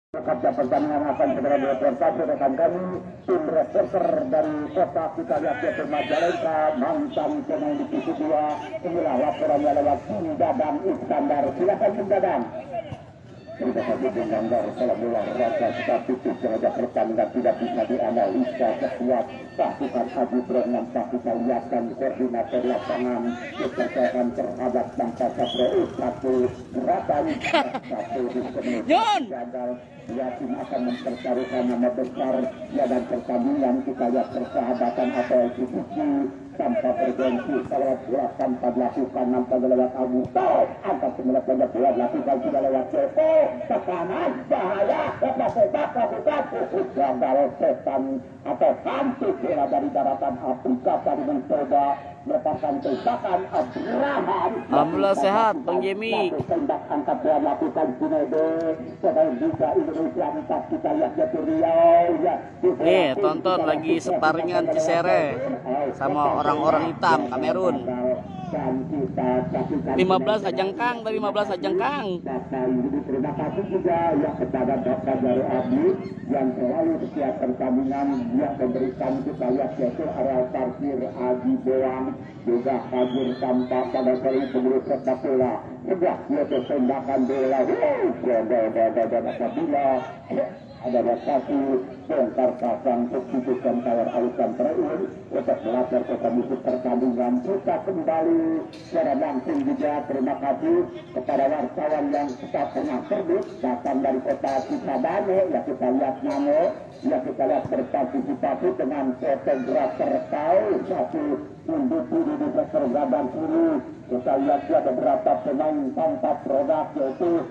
Kerja pertandingan akan segera direportase rekan kami tim reporter dari kota kita lihat yaitu Majalengka mantan pemain divisi 2. Inilah laporannya lewat Tim Dadang Iskandar. Silakan Tim Dadang. Tidak saja Iskandar kalau bola rasa tetapi sengaja pertandingan tidak bisa dianalisa sekuat pasukan Haji Brengan pasukan lihatkan koordinator lapangan kepercayaan terhadap bangsa Sapro satu gerakan satu di kemudian gagal. Ya, tim akan mempertaruhkan nama besar ya dan pertandingan kita lihat persahabatan atau institusi tanpa bergengsi. Kalau bola tanpa dilakukan nampak lewat Abu Tau angkat sembilan saja bola dilakukan sudah lewat Joko tekanan bahaya lepas lakukan gagal setan atau hantu bola dari daratan Afrika tadi mencoba melepaskan tembakan Abraham. Alhamdulillah sehat Bang Jemi. Tembak angkat bola lakukan Junaidi sedang juga Indonesia angkat kita lihat jatuh Riau ya. Nih tonton lagi separingan Cisere sama orang-orang hitam Kamerun. 15 ajang Kang, tapi 15 ajang Kang. Terima kasih juga ya kepada Bapak dari Abi yang selalu setiap pertandingan dia memberikan kita lihat yaitu area parkir Adi Boang juga hadir tanpa pada kali sebelum sepak bola. Sudah yaitu tembakan bola. Apabila ada satu bongkar pasang keputusan tawar alisan terakhir untuk melapor ke komisi pertandingan kita kembali secara langsung juga. Terima kasih kepada wartawan yang kita pernah terbit datang dari kota Cisadane ya kita lihat namo ya kita lihat berpartisipasi dengan fotografer tahu satu mendukung di sektor gadang kiri. Kita lihat ada beberapa pemain tanpa produk yaitu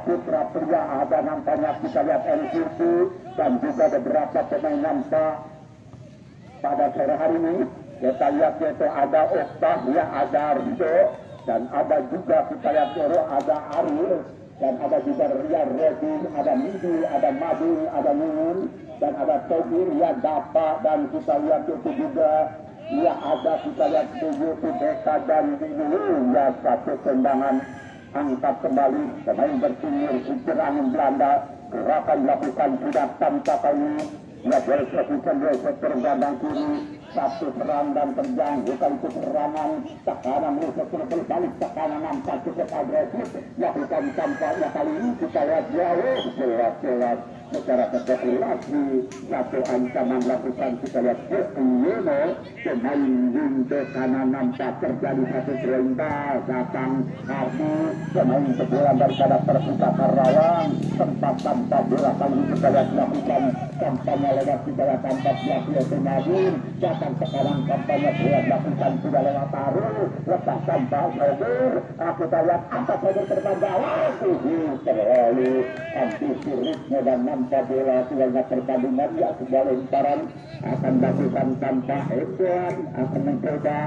putra pria ada nampaknya kita lihat NCT dan juga beberapa pemain nampak pada sore hari ini. Kita lihat yaitu ada Oktah ya ada Rido dan ada juga kita lihat ada Ariel dan ada juga Ria Redin, ada Midi, ada Madu, ada Nungun dan ada Togir ya Dapa dan kita lihat itu juga ya ada kita lihat begitu Deka dan ini ya satu tendangan angkat kembali pemain bersinyur kucur angin Belanda gerakan dilakukan sudah tanpa kali ya bersesuaikan dari sektor gadang kiri satu serang dan terjang bukan itu serangan tekanan musuh berbalik tekanan nampak cukup agresif lakukan tampaknya kali ini kita lihat jauh jelas secara kespekulasi satu ancaman lakukan kita lihat Yono pemain Winto kanan nampak terjadi satu perintah datang Hardi pemain sebulan daripada Persita Karawang tempat tanpa bola kali ini kita lihat lakukan kampanye lewat kita lihat tanpa siap yaitu Nadir datang sekarang kampanye bola lakukan sudah lewat Taru lepas tanpa Sober kita lihat angkat Sober terbang bawah terlalu ambisi ritme dan nampak bola sudah pertandingan ya sebuah lemparan akan dilakukan tanpa Edwan akan mencoba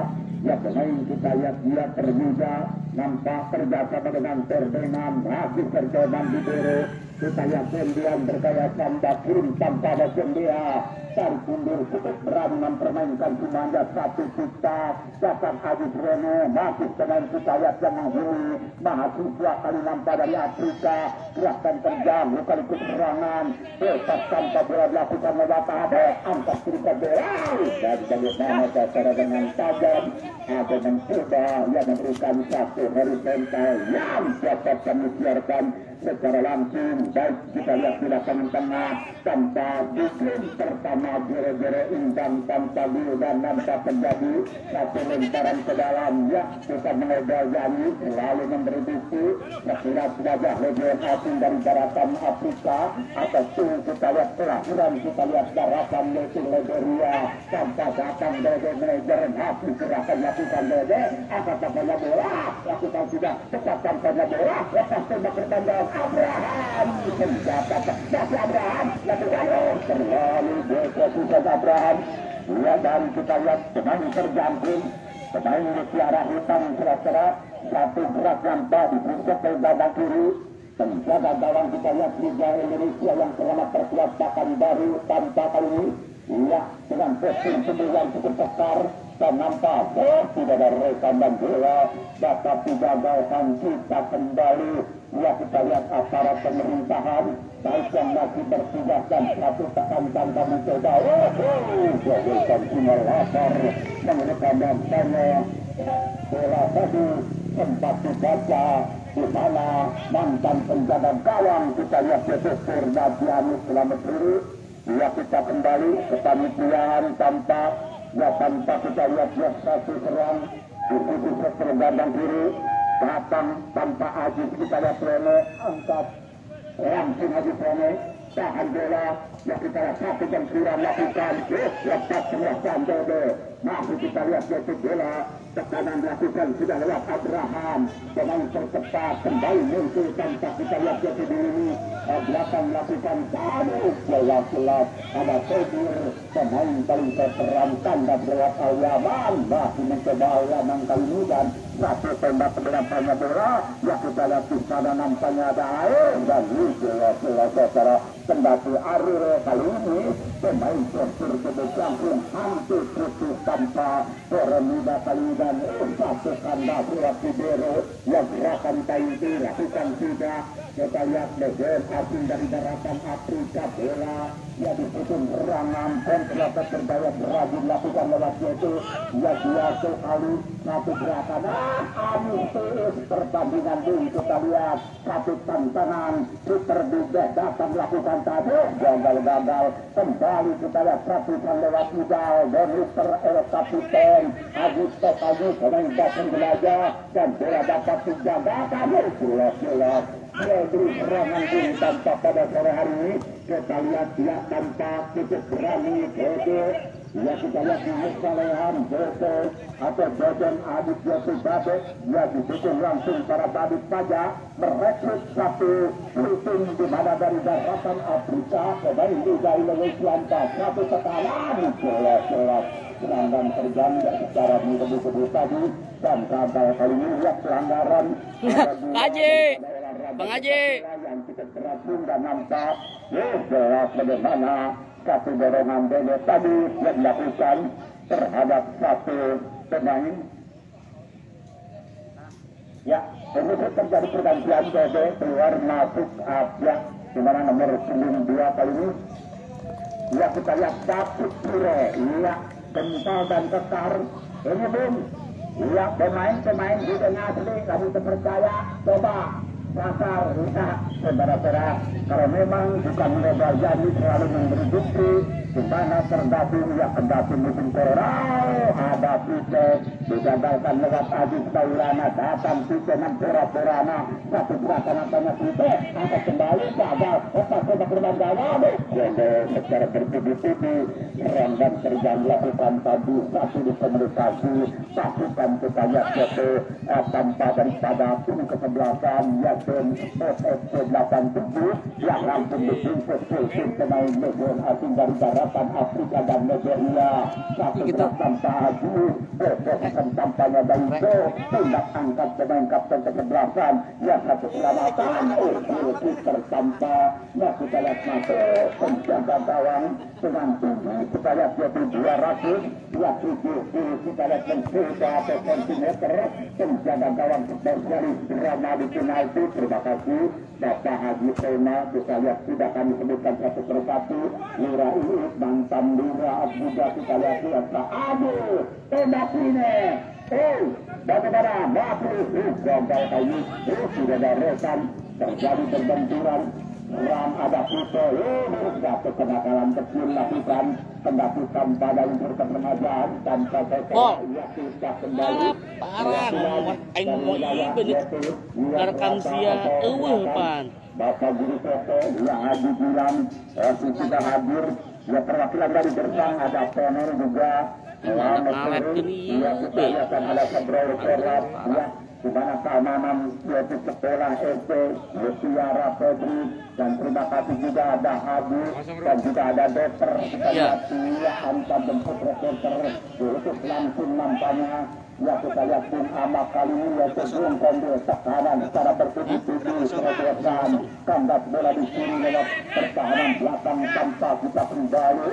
ya pemain kita lihat dia termuda nampak kerjasama dengan Ferdinand masih percobaan di Bero kita lihat Sendian bergaya tambah kirim tanpa ada Sendia tarik mundur cukup berani mempermainkan Kumanda satu kita datang Adi Reno masih pemain kita lihat yang menghuni mahasiswa kali nampak dari Afrika gerakan terjang bukan ikut serangan lepas tanpa bola dilakukan lewat Abed angkat kiri bola dan bagaimana cara dengan tajam ada mencoba yang memberikan satu horizontal yang dapat kami siarkan secara langsung baik kita lihat tindakan tengah tanpa bikin pertama jere-jere indang tanpa bil dan nampak terjadi satu lemparan ke dalam ya kita mengobrol Yani selalu memberi bukti sekilas wajah legion asing dari daratan Afrika atau kita lihat kelahiran kita lihat daratan Liberia tanpa datang dari manajer hasil gerakan lakukan lede angkat tampaknya bola lakukan sudah tetap tampaknya bola lepas tembak pertandingan Abraham senjata dari Abraham lakukan terlalu besar Abraham ya dan kita lihat pemain terjangkit pemain di tiara hitam kira-kira satu gerak nampak dibungkuk ke badan kiri penjaga gawang kita lihat Liga Indonesia yang selamat perkuat bahkan baru tanpa kali ini ya dengan posting yang cukup besar dan nampak tidak ada rekan dan bola dapat digagalkan kita kembali Ya kita lihat aparat pemerintahan baik yang lagi bertugas dan satu tekan tanpa mencoba. Jadikan simulator menggunakan dampaknya bola tadi sempat dibaca di mana mantan penjaga gawang kita lihat yaitu Fernandianus selamat diri. Ya kita kembali ke panitia tampak ya tanpa kita lihat ya satu serang di sektor gandang kiri datang tanpa Aziz kita lihat Rene angkat langsung Aziz Rene tahan bola ya kita lihat satu dan kurang lakukan lepas semua Sandodo masih kita lihat yaitu bola tekanan lakukan sudah lewat Abraham pemain tercepat kembali muncul tanpa kita lihat yaitu di ini belakang lakukan tamu jelas-jelas ada Tegur pemain paling terperan tanda lewat Al-Yaman masih mencoba Al-Yaman kali ini dan satu tembak keberapanya bola ya kita lihat di sana nampaknya ada air dan jelas-jelas secara kendati Arir kali ini pemain postur kebetulan pun hampir putus tanpa Remida kali dan satu kanda surat Fidero yang gerakan Taiti lakukan sudah kita lihat legend asing dari daratan Afrika bola ya diputus serangan dan ternyata berdaya berajin lakukan lewat yaitu ya biasa kali satu gerakan amusus pertandingan ini kita lihat satu tantangan super bijak datang lakukan tadi gagal kembali kita lihat perhatikan lewat Idal dan Mr. Kapiten Agus pemain datang belajar dan bola dapat dijaga kami jelas jadi serangan ini tanpa pada sore hari ini kita lihat dia tanpa cukup berani Bodo ya kita lihat Salehan Bodo atau Boden Adit Yosef Bade ya didukung langsung para badut saja merekrut satu tim di mana dari daratan Afrika pemain Liga Indonesia satu tekanan jelas serangan terjadi secara mudah-mudah tadi dan gagal kali ini lihat pelanggaran Bang Haji yang kita terapun dan nampak jelas bagaimana satu dorongan Bene tadi yang dilakukan terhadap satu pemain ya ini terjadi pergantian Bene keluar masuk Asia di mana nomor 92 kali ini ya kita lihat David Pure ya kental dan kekar ini pun ya pemain di tengah asli kamu terpercaya coba pasar kita saudara-saudara kalau memang bukan lebar jadi terlalu memberi bukti di mana terdapat ya kendati musim corona ada Pite digagalkan lewat Aziz Taulana datang Pite pura-purana satu gerakan apanya Pite angkat kembali gagal otak kotak berbanggawa jadi secara bertubi-tubi serangan terjadi lakukan tadi satu di komunikasi pasukan kita lihat yaitu tanpa daripada tim kesebelasan yakin SSC 87 yang langsung dijemput tim pemain legend asing dari daratan Afrika dan Nigeria satu tanpa Aju posisi tampaknya Daiso tindak angkat pemain kapten kesebelasan ya satu selamatan tertanpa ya kita lihat masuk penjaga gawang dengan tinggi kita lihat yaitu 200 ya 70 kita lihat mencoba atau sentimeter penjaga gawang spesialis drama di penalti terima kasih Bapak Haji Tema kita lihat sudah kami sebutkan satu persatu Lura Iit mantan Lura Abuja kita lihat aduh tembak ini bagaimana Bapak gagal kayu sudah ada rekan terjadi perbenturan Ram ada Pito satu kenakalan kecil lakukan kendati tanpa dari perkembangan tanpa saya kita kembali parah aing mau bener rekam sia pan Bapak Guru Toto yang Haji bilang sudah hadir ya perwakilan dari Gersang ada Penor juga kita akan ada Sebrol Serap ya di mana keamanan yaitu sekolah SD Mutiara Febri dan terima kasih juga ada Haji dan juga ada dokter kita lihat ya antar jemput reporter untuk langsung nampaknya ya kita lihat pun amat kali ini yaitu belum kondil tekanan secara bertubi-tubi kerobosan kandas bola di sini lewat pertahanan belakang tanpa kita kembali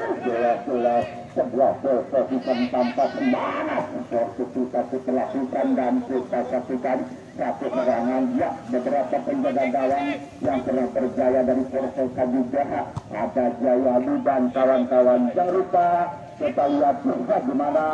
jelas sebuah posisi tanpa semangat seperti kita lakukan dan kita saksikan satu serangan ya beberapa penjaga gawang yang pernah berjaya dari Perseka juga ada Jayadi dan kawan-kawan. Jangan lupa kita lihat juga gimana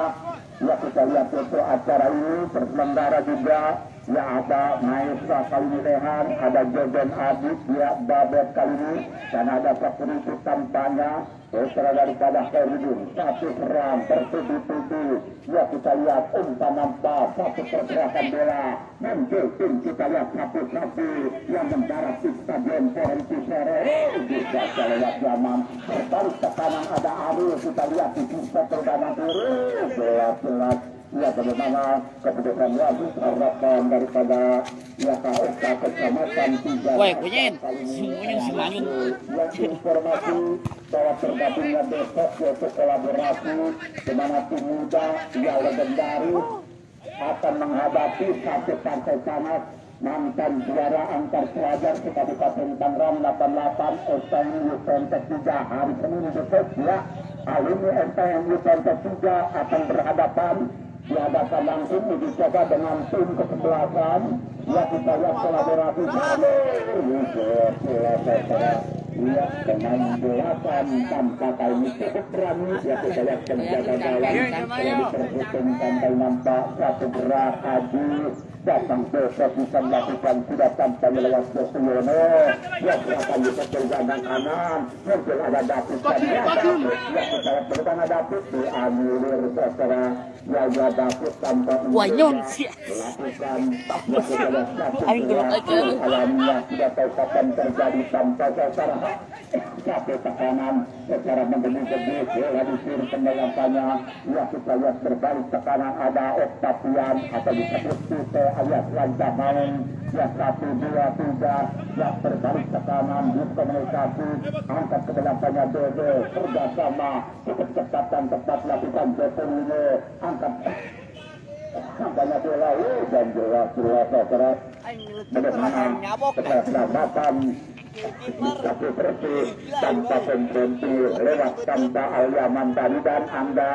ya, kita lihat itu acara ini terselenggara juga ya, ada Maestra kali ini Rehan, ada Joden Adit ya Babet kali ini, dan ada sekuriti tampaknya setelah daripada Khairudin. Satu serang bertubi-tubi ya, kita lihat umpan nampak satu pergerakan bola mungkin kita lihat satu-satu yang mendarat di Stadion Forenti Sere juga lewat zaman berbalik ke kanan ada Arul, kita lihat di sisa perdana turun jelas-jelas ya bagaimana keputusan wasit harapan daripada ya KSK Kecamatan 3. Woi, kunyit, si Manyun. Yang informasi bahwa tergabungnya besok yaitu kolaborasi di mana tim muda yang legendaris akan menghadapi satu partai panas mantan juara antar pelajar di Kabupaten Tangerang 88 STMU Pentes 3 hari Senin besok ya. Alumni STMU Pentes 3 akan berhadapan dihadapan langsung uji coba dengan tim kesebelasan ya, kita lihat kolaborasi ya dengan belasan tanpa kali ini cukup berani ya, kita lihat penjaga gawang yang diperhitungkan dan nampak satu gerak Haji datang besok bisa melakukan sudah tanpa lewat Bosiono ya, gerakan di perjalanan kanan mungkin ada David dan ya kita lihat berdepan ada David dianulir secara ya David tanpa Wanyon sih. melakukan alamnya tidak tahu kapan terjadi tanpa secara satu tekanan secara menggebu-gebu bola disir pendalamannya ya, kita lihat berbalik tekanan ada Octavian atau disebut Tute alias Lanca Maung ya 1, 2, 3 ya, berbalik tekanan diskomunikasi angkat ke belakangnya Dodo kerjasama kecepatan tepat lakukan Jokowi angkat angkanya bola dan jelas secara bagaimana keselamatan satu bersih tanpa konfronti lewat tanpa Alyaman tadi dan Anda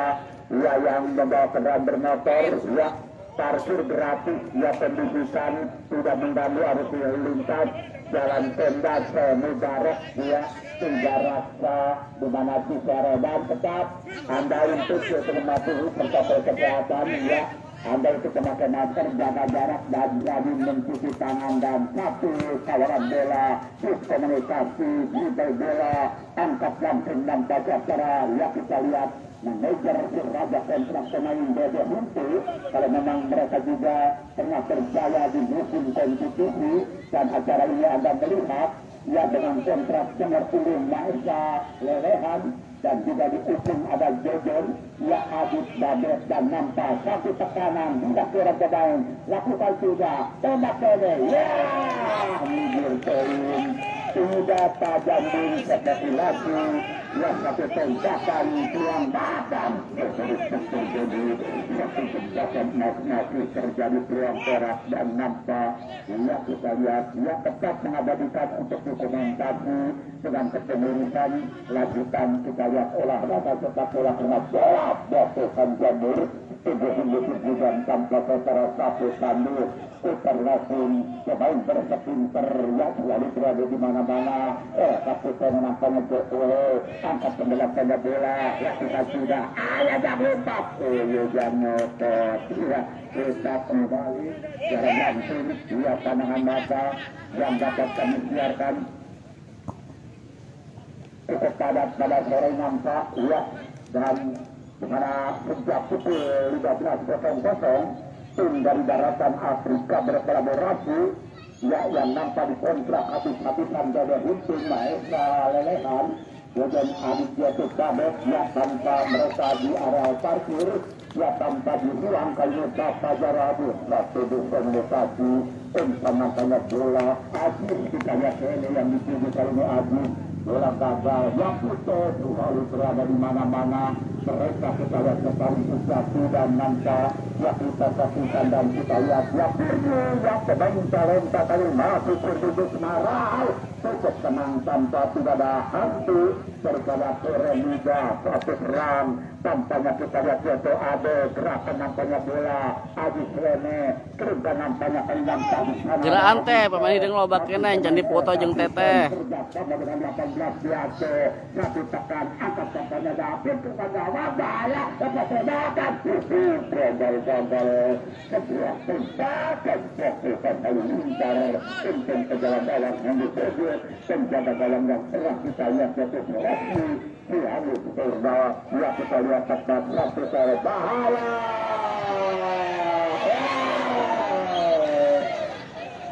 ya yang membawa kendaraan bermotor ya parkir gratis ya, pendidikan sudah mengganggu arus lalu lintas jalan tenda Mubarak ya 3 Rasa di mana Cisere dan tetap Anda untuk mematuhi protokol kesehatan ya, Anda itu memakai masker, jaga jarak dan jadi mencuci tangan dan satu kawaran bola komunikasi dribble bola angkat langsung dan baca acara ya, kita lihat manajer Raja kontrak pemain Dede Huntu kalau memang mereka juga pernah berjaya di musim kompetisi dan acara ini Anda melihat ya dengan kontrak nomor 10 Maesa Lelehan dan juga di ujung ada Jojon ya Adit Babet dan nampak satu tekanan tidak kurang pemain lakukan sudah tembak Dede ya minggir poin sudah tajam di spekulasi yang satu tembakan peluang badan masih terjadi peluang perak dan nampak ya, kita lihat ya tetap mengabadikan untuk dokumentasi dengan kepengurusan lanjutan kita lihat olahraga sepak bola kena bola batukan jamur tubuh dan tanpa secara satu sandu putar langsung pemain bersepinter ya selalu berada di mana-mana satu menangkannya Jokowi angkat pembelakannya bola ya, kita sudah ayah jamutak jamutak ya, kita kembali secara langsung ya pandangan mata yang dapat kami siarkan cukup padat pada sore nampak ya, dan dimana sejak pukul 15.00 tim dari daratan Afrika berkolaborasi ya yang nampak dikontrak habis-habisan Dede Huntu Maesa Lelehan dan Aditya Tukabet ya tanpa mereka di area parkir ya tanpa di ruang kayu Fajar Rabu satu komunikasi namanya bola Aziz kita lihat ini yang dituju kali ini Aziz bola gagal yang putus lalu berada di mana-mana mereka kita lihat kembali sejati dan nanti ya kita saksikan dan kita lihat ya Firdi yang sedang talenta kali masih berduduk marah cukup tenang tanpa tidak ada hantu bergaya keren juga satu serang tampaknya kita lihat yaitu ada gerakan nampaknya bola Agis Rene kerja nampaknya kalian Jeraan teh pemain hideung loba keneh can dipoto jeung teteh. dengan 18 biasa satu tekan angkat tampaknya David kepada Wabaya kepada gagal sebuah tembakan fokusan paling lintar untuk ke jalan-jalan yang disebut penjaga dalam yang telah kita lihat yaitu Rossi Sihanus Purba yang kita lihat tepat Rasul bahaya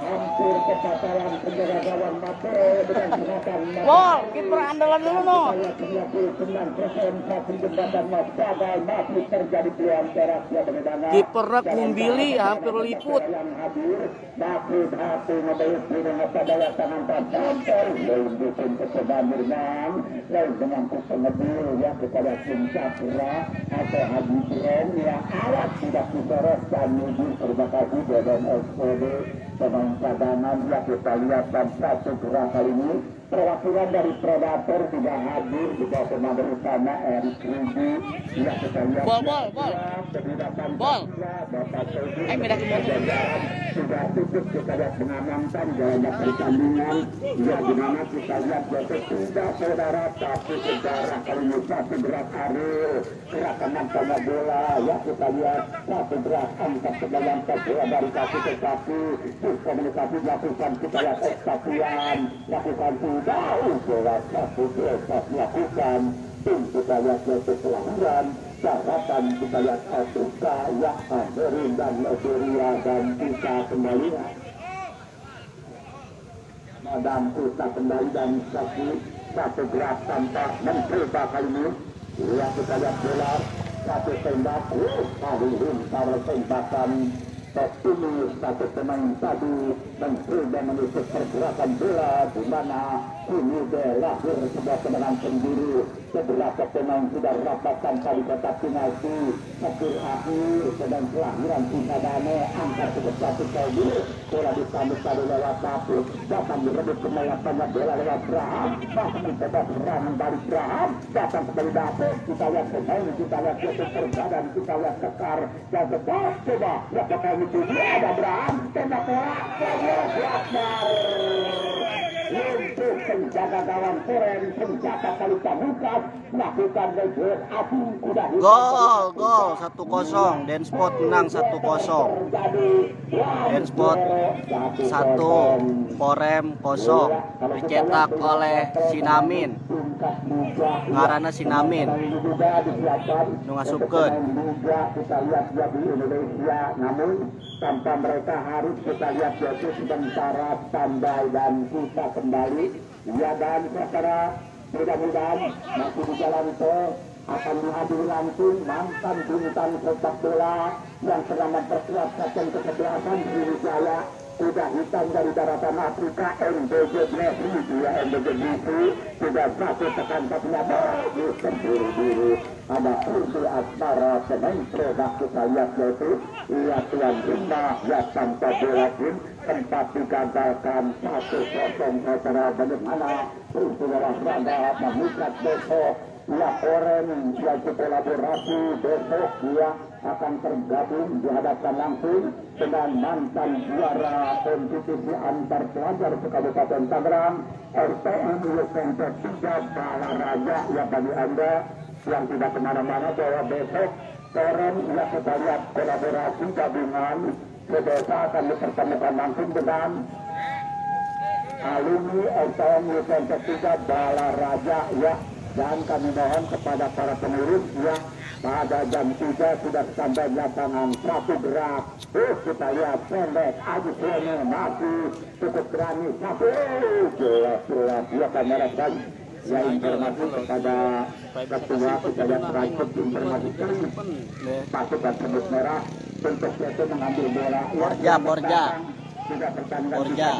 hampir kepatalan penjaga gawang Mate dengan gerakan Gol, kiper andalan dulu no. 99% jembatan gagal masih terjadi peluang teras yang berbeda. Kipernya kumbili hampir liput. Yang hadir David hati ngebayar dengan daya tangan tercampur lain bikin percobaan berenang lain dengan kesengebil yang kepada Kim Sapura atau Haji Bren yang alat tidak disorotkan menuju terima kasih dan SPD pemain cadangan yang kita lihat dan satu gerak kali ini perwakilan dari Predator juga hadir juga pemain bersama Erik Rudy yang kita lihat Bol. Pindah ke bol. sudah tutup kita lihat mengamankan jalannya pertandingan ya dimana kita lihat yaitu tidak saudara tapi sejarah kali ini satu gerak Ariel gerakan nampaknya bola ya kita lihat satu gerak angkat sebagian bola dari kaki ke kaki komunikasi dilakukan kita lihat ekstasian lakukan jauh bola satu prestasi lakukan kita lihat yaitu pelanggaran syaratan kita lihat Afrika ya Amerin dan Nigeria dan kita kembali Madam kita kembali dan satu gerak tanpa mencoba kali ini ya kita lihat bola satu tembak paling lintar tembakan ini satu pemain tadi mencoba menusuk pergerakan bola di mana ini lahir sebuah kemenangan sendiri beberapa pemain sudah rapatkan kali kotak penalti akhir sedang kelahiran Cinta Dane angkat sebesar sekali bola disambut pada lewat tapi datang direbut kemelapannya bola lewat Braham bahkan mencoba serangan dari Braham datang kembali David kita lihat pemain kita lihat yaitu perbadan kita lihat Sekar dan tetap coba berapa itu dia ada Braham tembak bola untuk penjaga gawang Koren penjaga kali Lukas melakukan gol api kuda Gol 1-0 Denspot menang 1-0 Denspot 1 Korem 0 dicetak oleh Sinamin ngaranna Sinamin nu ngasupkeun kita lihat ya di Indonesia namun tanpa mereka harus kita lihat yaitu sementara pandai dan kita kembali ya dan secara mudah-mudahan masih di jalan tol akan menghadiri langsung mantan bintang sepak bola yang sedang memperkuat sekjen kesebelasan di Indonesia sudah hitam dari daratan Afrika MBG Messi dia MBG Messi sudah satu tekan satunya bagus terburu-buru ada Urdu Asmara pemain produk kita lihat yaitu ia tuan rumah ya tanpa bola pun tempat digagalkan 1-0 secara bagaimana Urdu Asmara mengikat besok Koren yaitu kolaborasi besok dia akan tergabung dihadapkan langsung dengan mantan juara kompetisi antar pelajar ke Kabupaten Tangerang RTM SMP 3 Balaraja ya bagi anda yang tidak kemana-mana bahwa besok Koren yang kita lihat kolaborasi gabungan kedesa akan dipertemukan langsung dengan alumni RTM SMP 3 Balaraja ya. Dan kami mohon kepada para pengurus ya pada jam 3 sudah sampai lapangan satu gerak kita lihat pendek Agis Rene masih cukup berani satu jelas ya kamera kan ya informasi kepada ketua kita lihat terakhir informasi pasukan sebut merah untuk itu mengambil bola Borja Porja,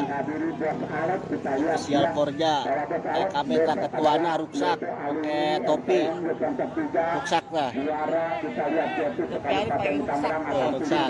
spesial Porja, TKB ketuanya ruksak, pakai topi, ruksak lah. Ruksak.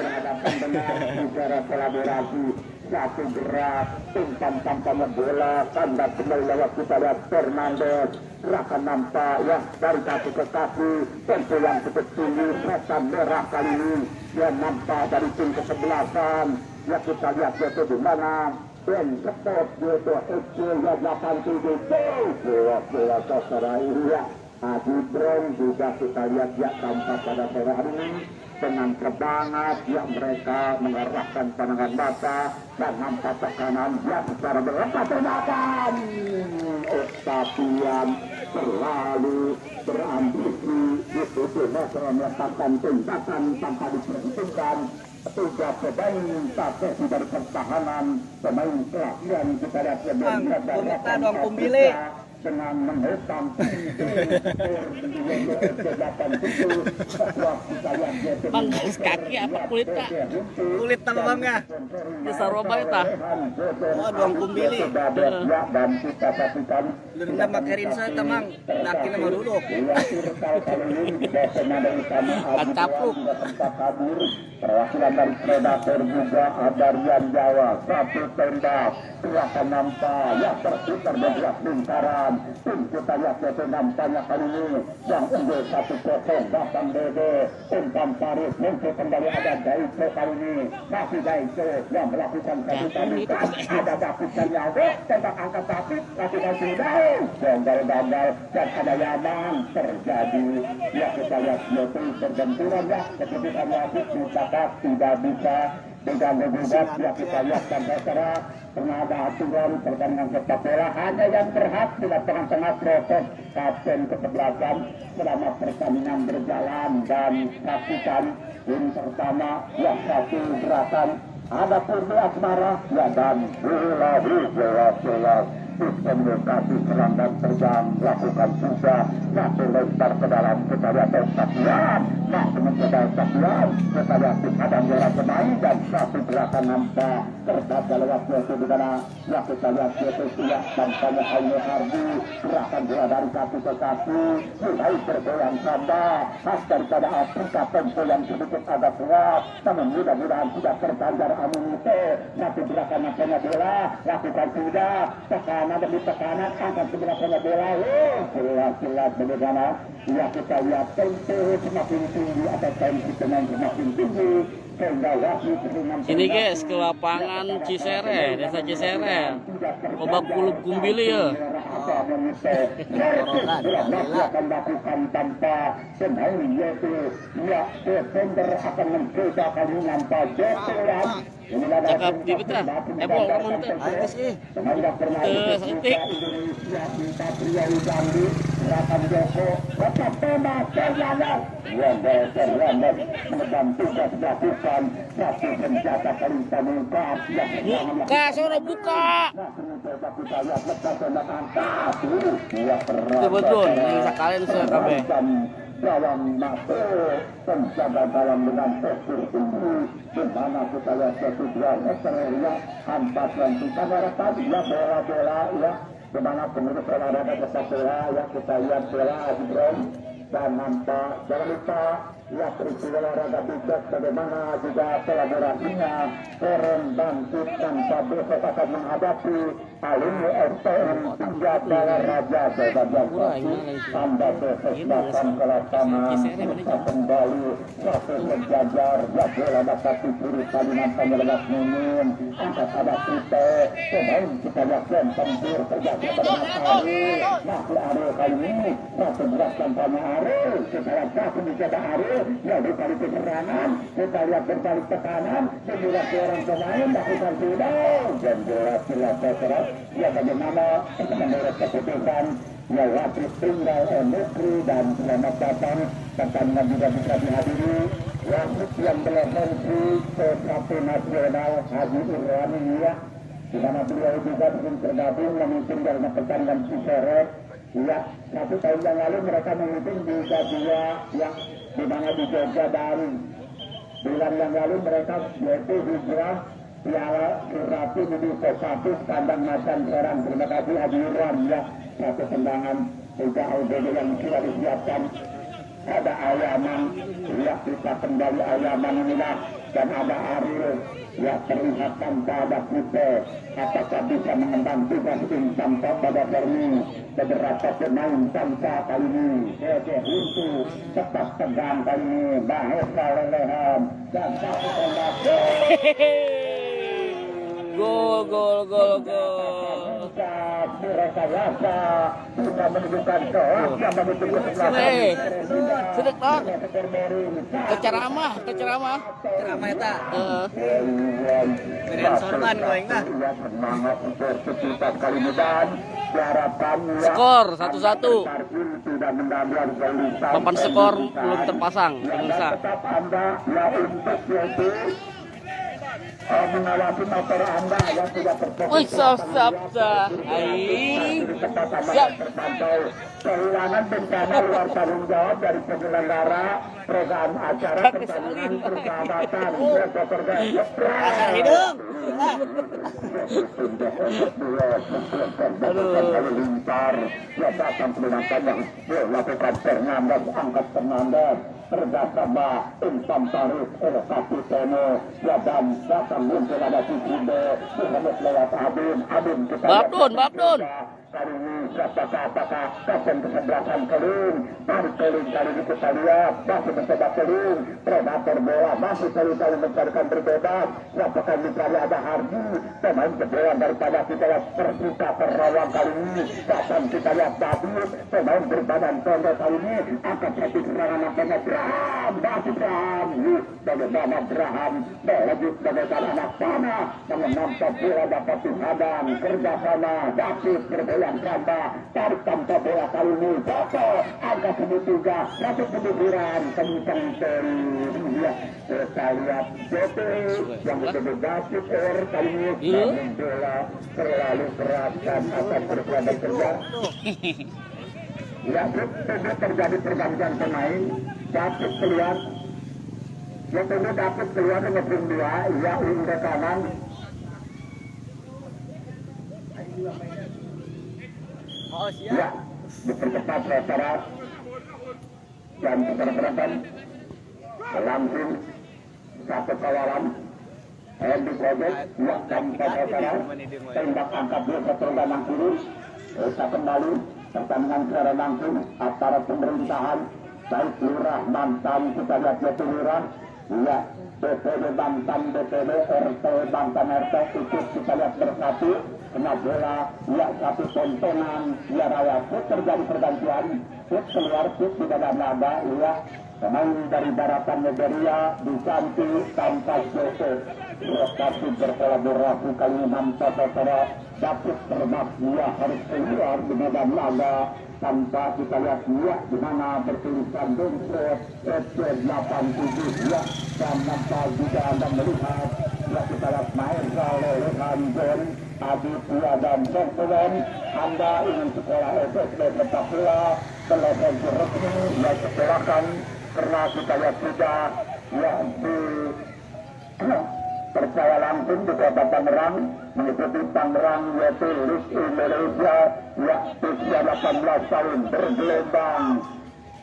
Satu gerak, umpan tampaknya bola, tanda kembali lewat kita lihat Fernandes, gerakan nampak ya dari kaki ke kaki, tempo yang cukup tinggi, setan merah kali ini, yang nampak dari tim kesebelasan, ya kita lihat itu di mana, dan cepat itu yang 87, bola sasaran ya. Adi Bron juga kita lihat ya tampak pada sore hari ini dengan terbangat yang mereka mengarahkan pandangan mata dan nampak tekanan ya secara berlepas tembakan. Octavian terlalu berambisi itu Mesra meletakkan tembakan tanpa diperhitungkan. Tiga pemain tapi dari pertahanan pemain kelahiran kita lihat Kurita dong kumbili dengan menghitam banggas kaki apa kulitnya? Kulit tambangnya bisa robah itu. Oh, doang kumbili. Dan kita saksikan Lenda makarin saya tamang, laki nama dulu. Kacapluk. Perwakilan dari Predator juga Adarian Jawa, satu tembak, gerakan nampak yang terputar bergerak lingkaran. Tim kita lihat itu nampaknya kali ini yang unggul 1-0 datang Dede, umpan Paris muncul kembali ada Daito kali ini, masih Daito yang melakukan satu tarikan, ada Dapisan Yawe, tembak angkat kaki, lakukan sudah, gagal dan ada Yaman terjadi. Ya kita lihat itu berbenturan ya, keputusan wasit dicatat tidak bisa dengan gugat ya kita lihat sampai sekarang pernah ada aturan pertandingan sepak bola hanya yang berhak di tengah-tengah proses kapten kesebelasan selama pertandingan berjalan dan saksikan ini pertama yang satu gerakan ada Purni Asmara ya dan jelas komunikasi serang dan serang lakukan juga masuk lempar ke dalam kita lihat Octavian masuk mencoba Octavian kita lihat ada bola pemain dan satu gerakan nampak terbaca lewat itu di mana ya kita lihat itu tidak tampaknya Aino Hardi gerakan bola dari kaki ke kaki mulai bergoyang samba khas daripada Afrika tempo yang sedikit agak kuat namun mudah-mudahan tidak terbanjar amunite nanti gerakan nampaknya bola lakukan sudah tekanan demi tekanan angkat sebenarnya bola jelas bagaimana ya kita lihat tempo semakin tinggi atau tensi pemain semakin tinggi sehingga wasit ini guys ke lapangan Cisere, desa Cisere, Obak Kulub Kumbili ya. akan lakukan tanpa pemain yaitu ya defender akan mencoba kali nampak Jokoran cakap di betul ebol muntah aja sih setik Rakan Joko tetap tembak terlalu menekan tugas dilakukan satu senjata perintah mengungkap buka suara buka betul ini sekalian saya kabeh dalam masuk penjaga dalam dengan postur tinggi di mana kita lihat kesudahan eksternya hampas dan kita harapkan ya bola-bola ya di mana pengurus olahraga sepak bola ya kita lihat bola Adibron dan nampak jangan lupa ya peristiwa olahraga bijak bagaimana juga kolaborasinya keren bangkit tanpa besok akan menghadapi alumni FPM 3 Bala Raja Sebagai tanda kesempatan ke lapangan kita kembali proses berjajar ya bola dapat dicuri Kalimantan lewat Mimin angkat ada kita pemain kita lihat tempur terjadi pada Ari masih Ari kali ini satu berat kampanye Ari kita lihat satu mencoba Ari ya berbalik keterangan kita lihat berbalik tekanan menjual orang pemain lakukan sudah dan jelas terserah ya bagaimana menurut keputusan ya wasit tunggal Negeri dan selamat datang pertandingan juga bisa dihadiri wasit yang berlevel di Kopi Nasional Haji Irwani ya di mana beliau juga belum tergabung memimpin dalam pertandingan Cisere ya 1 tahun yang lalu mereka memimpin di Gabia ya di mana di Jogja dan bulan yang lalu mereka yaitu hijrah Piala Surati ini satu kandang macan Serang. Terima kasih hadiran ya. Satu tendangan juga ODD yang sudah disiapkan. Ada Ayaman, ya kita kembali Ayaman inilah, dan ada Ariel, ya terlihat tanpa ada kita. Apakah bisa mengemban tugas tim tanpa pada Fermi? Beberapa pemain tanpa kali ini. Oke, untuk tetap tegang kali ini. Bahasa lelehan dan satu tembak. Gol. Mereka rasa sudah menunjukkan kelasnya begitu Sini. Sedek tak. Keceramah eta. Berian sorban goeng nah. Semangat untuk sejuta kali mudah. Diharapkan Skor 1-1. sudah mendadak gelisah. Papan skor belum terpasang, belum bisa. Tetap Anda ya untuk yaitu mengawasi motor Anda yang sudah terfokus. Wih, sabda. Siap. Terpantau kehilangan bencana luar tanggung jawab dari penyelenggara program acara pertandingan persahabatan. Asal hidung. Lintar ya datang penonton yang melakukan Fernandes, angkat Fernandes berdasarkan Intan Tarif Satu Teno ya dan datang muncul ada Sisinde Muhammad lewat Abin kita Babdun. kali ini apakah kasen kesebelasan Keling dari Keling kali ini kita lihat masih mencoba Keling predator bola masih kali mencarikan berbebas apakah misalnya ada Hardi pemain kebolan daripada kita lihat Persita Kerawang kali ini datang kita lihat David pemain berbadan pendek kali ini angkat satu serangan nampaknya Braham bagaimana Braham berlanjut bagaimana anak panah mengenampak bola dapat dihadang kerjasama David berbola ganda tarik tanpa bola kali ini jatuh angka segitiga masuk kemudian kencang dari kita lihat JT yang berdegasi kali ini bola terlalu keras dan akan bekerja ya terjadi pergantian pemain dapat keluar dapat keluar dengan tim 2 ya wing ke kanan ya dipercepat secara dan pergerakan langsung satu kawalan Hendy Project ya tanpa secara tembak angkat dua keterangan kiri kita kembali pertandingan secara langsung antara pemerintahan baik lurah mantan kita lihat jatuh lurah ya BPD Banten BPD RT Banten RT ikut kita lihat bersatu kena bola ya satu tontonan ya raya terjadi pergantian keluar tidak ada nada ya pemain dari daratan Nigeria diganti tanpa Jose lokasi berkolaborasi kali ini nampak secara dapat termas dia harus keluar di medan laga tanpa kita lihat dia di mana bertulisan Dompet FC87 ya dan nampak juga Anda melihat ya kita lihat Mahendra Lehan John Aditya dan Sengkulen Anda ingin sekolah SSB tetap pula telepon resmi ya sekolahkan karena kita lihat sudah ya di percaya langsung di kota Tangerang mengikuti Tangerang yaitu Liga Indonesia ya usia 18 tahun bergelombang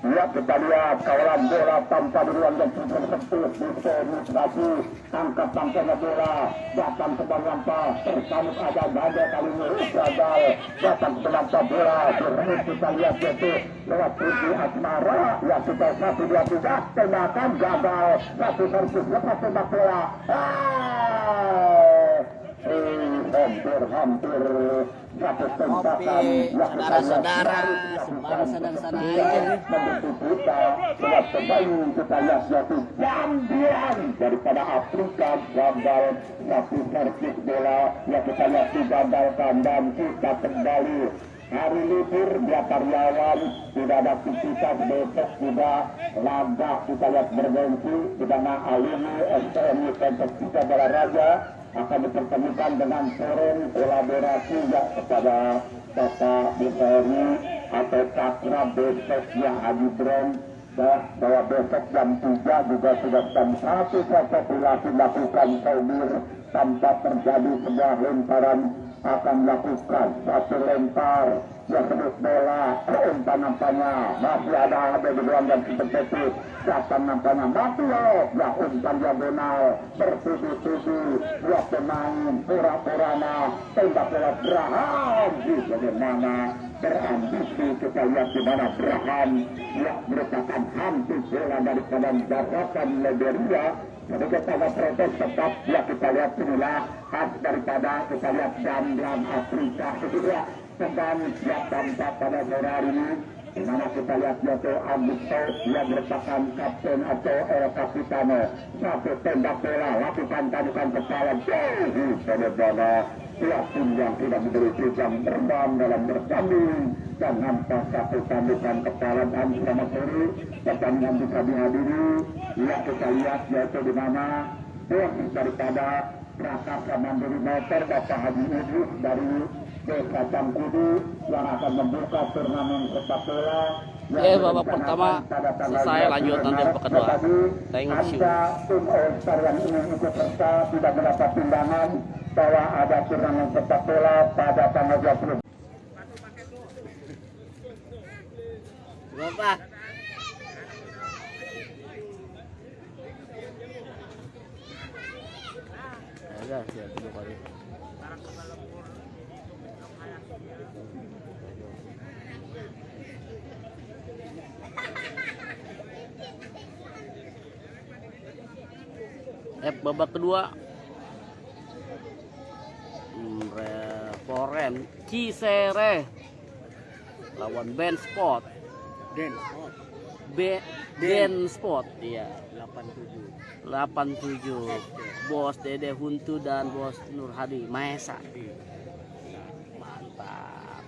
ya kita lihat kawalan bola tanpa duluan dan tersepuh demonstrasi angkat tampaknya bola datang ke Banglampa tersamuk ada ganda kali ini gagal datang ke Banglampa bola berhenti kita lihat yaitu lewat Puji Asmara ya kita 1-2-3 tembakan gagal satu servis lepas tembak bola hampir satu tembakan saudara-saudara sembari sana aja kita lewat pemain kita lihat yaitu Gambian daripada Afrika gagal satu servis bola ya kita lihat digagalkan dan kita kembali hari libur dia karyawan tidak ada aktivitas besok juga laga kita lihat bergengsi di mana Alini STMI Kompetisi Olahraga akan dipertemukan dengan forum kolaborasi ya kepada Bapak BPRI atau Cakra besok yang Haji Bron bahwa besok jam 3 juga sudah jam 1 apabila dilakukan saumur tanpa terjadi sebuah lemparan akan melakukan satu lempar yang sedut bola umpan-umpannya masih ada di ruang dan seperti datang nampaknya mati ya umpan diagonal bertubi-tubi dua pemain pura-purana tembak bola Braham bagaimana berambisi kita lihat di mana Braham yang merupakan hantu bola daripada daratan Liberia. Jadi kita protes tetap ya kita lihat inilah khas daripada kita lihat jam Afrika ya sedang ya tanpa pada sore hari ini di mana kita lihat yaitu Augusto yang merupakan kapten atau kapitano satu tembak bola lakukan tadukan kepala jauh pada tim yang tidak memiliki jam terbang dalam bertanding dan nampak satu tandukan kepala dan selamat sore pertandingan bisa dihadiri ya kita lihat yaitu di mana daripada Prakasa Mandiri Motor Bapak Haji Idris dari Desa Cangkudu yang akan membuka turnamen sepak bola. Oke, babak pertama selesai, lanjut nanti babak kedua. Thank you. Tim All-Star yang ingin ikut serta tidak mendapat undangan bahwa ada turnamen sepak bola pada tanggal 20. Berapa? Ada ya 2 kali. Babak kedua Foren Cisere lawan Ben Sport. Ben Sport iya 87 Bos Dede Huntu dan Bos Nur Hadi Maesa. Mantap.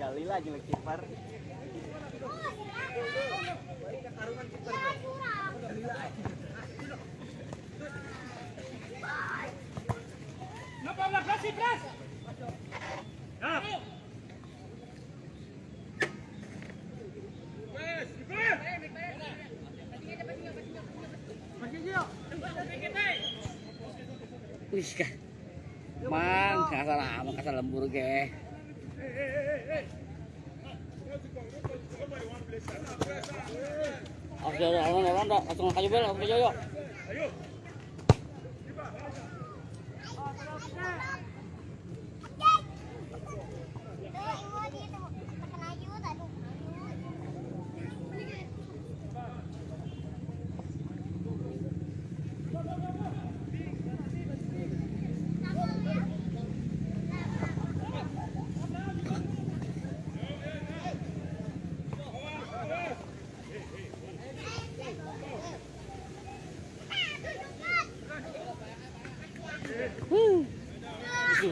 Kali lagi kiper. Wis kah. Mang, kasar lembur ge. Oke, langsung kayu bel, oke yo.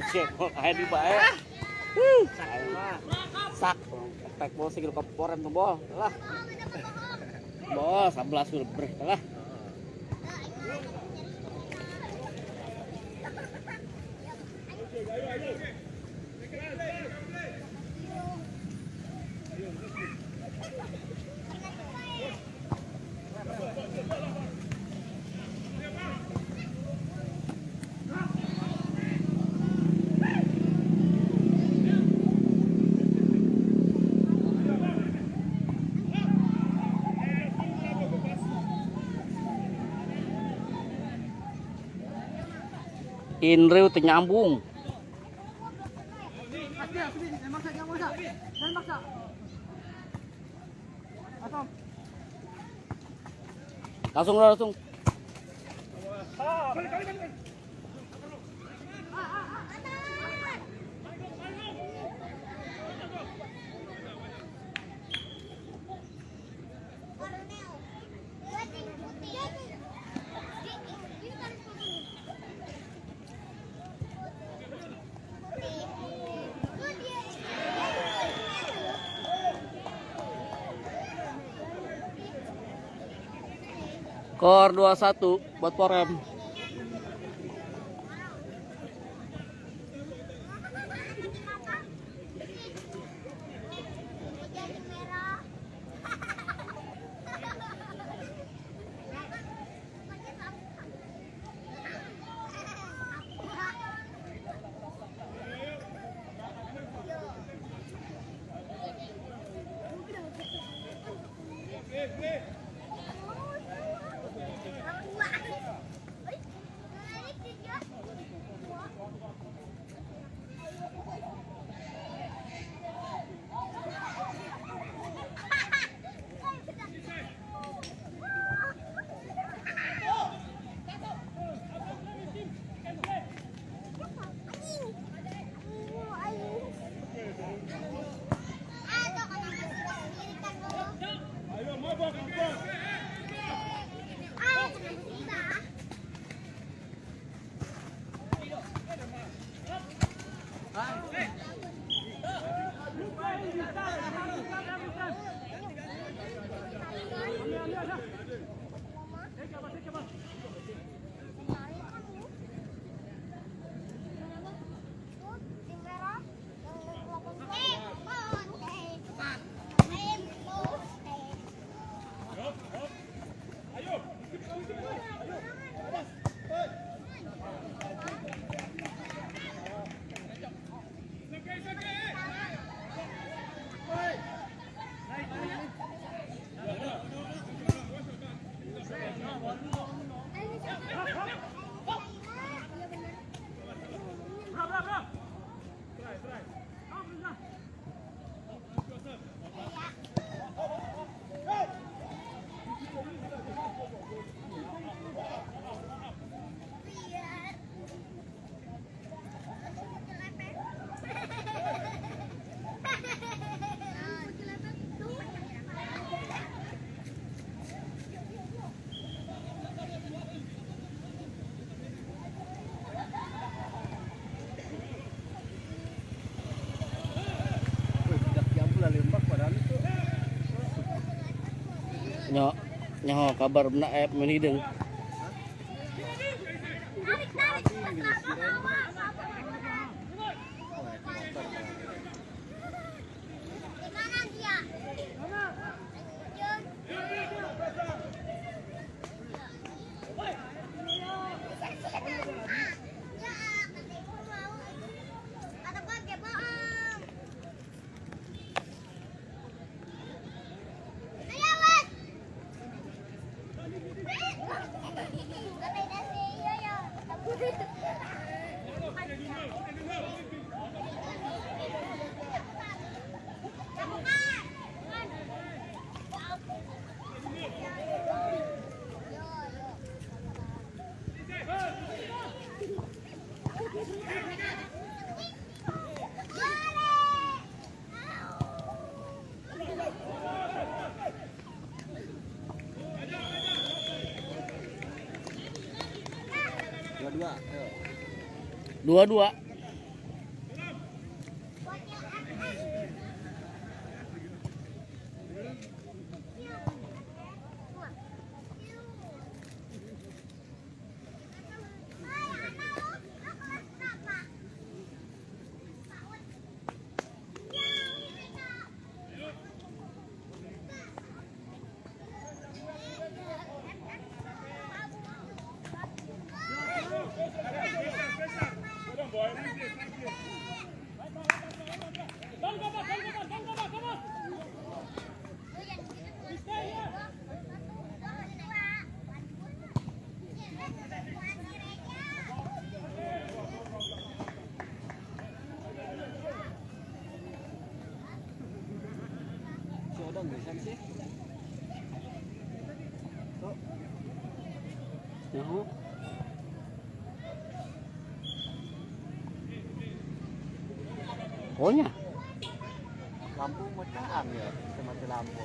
Siapa kayak di bae. Saya mah sak tek bol sih keporen tuh bol. Lah. Bol 11 udah ber lah. Inreu teu nyambung. Langsung. Kor 21 buat Porem. Nyaho kabar benak menideng. Dua, ayo. 2-2. Pokoknya Lampu macam ya, semacam lampu.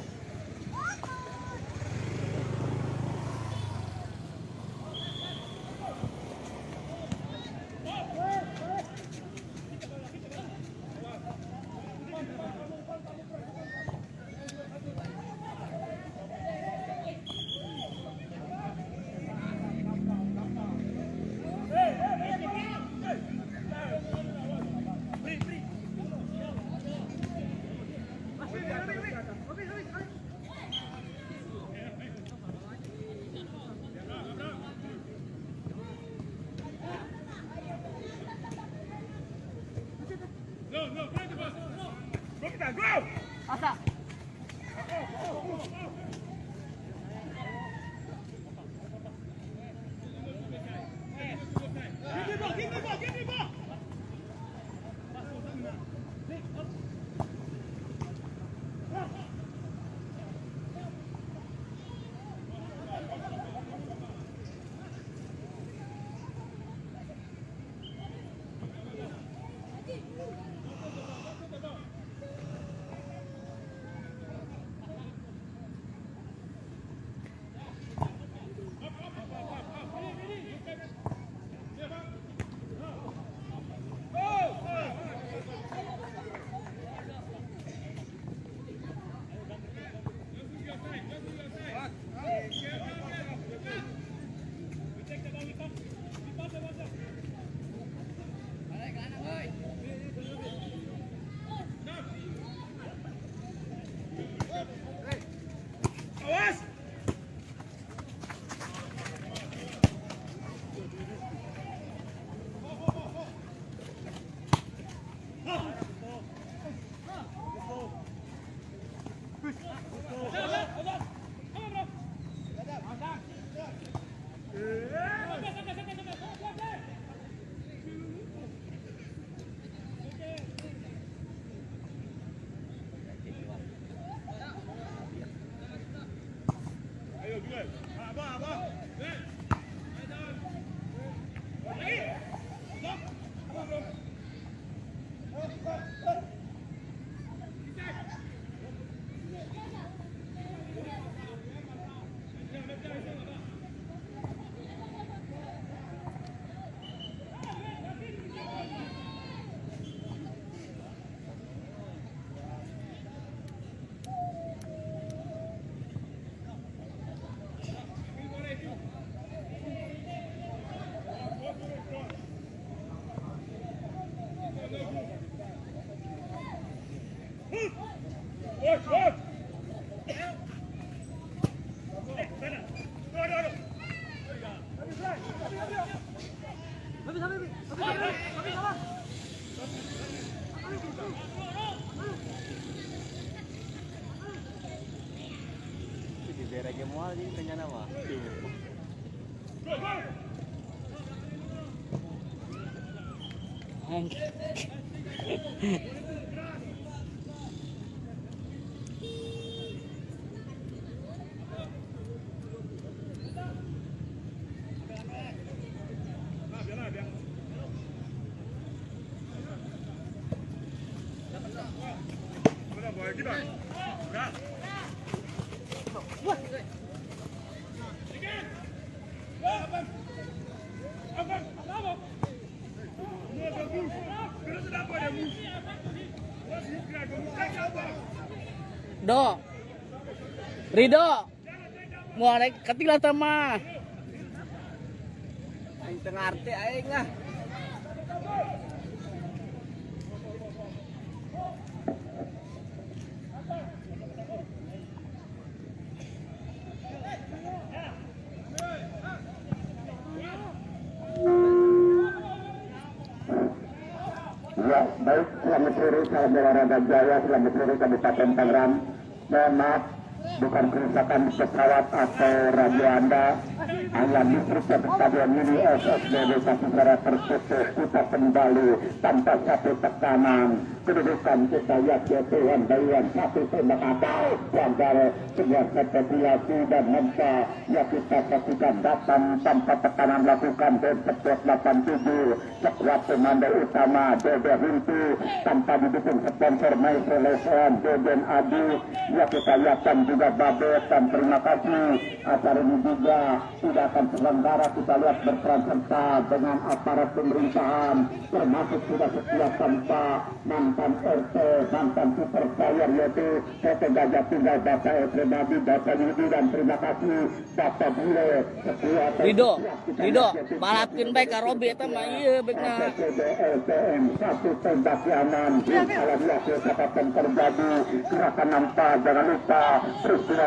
Di daerah Gemual ini rencana mah. Do. Rido. Mau naik ketinggalan sama. Aing tengah arti aing lah. Ya, baik, selamat sore, salam olahraga Jaya, selamat sore Kabupaten Tangerang. Mohon maaf, bukan kerusakan pesawat atau radio Anda. Hanya listrik dari stadion mini SSBD secara terputus. Kita kembali tanpa satu tekanan. Kedudukan kita lihat Tuhan Bayan satu tembak akal. Gagal sebuah spekulasi dan mempa. Ya kita saksikan datang tanpa tekanan lakukan dan setiap 87. Sekuat komando utama Dede Hintu tanpa didukung sponsor Maestro Lesean Deden Adi. Ya kita lihatkan juga Babet dan terima kasih acara ini juga sudah akan selenggara. Kita lihat berperan serta dengan aparat pemerintahan termasuk sudah setiap tanpa mantan RT, mantan super player yaitu PT Gajah Tunggal Bapak Efrenadi, Bapak Yudi dan terima kasih Bapak Bule ketua Rido balapin baik ka Robi eta mah ieu beukna LTM satu tembak aman kalau dia kesempatan terjadi gerakan nampak jangan lupa peristiwa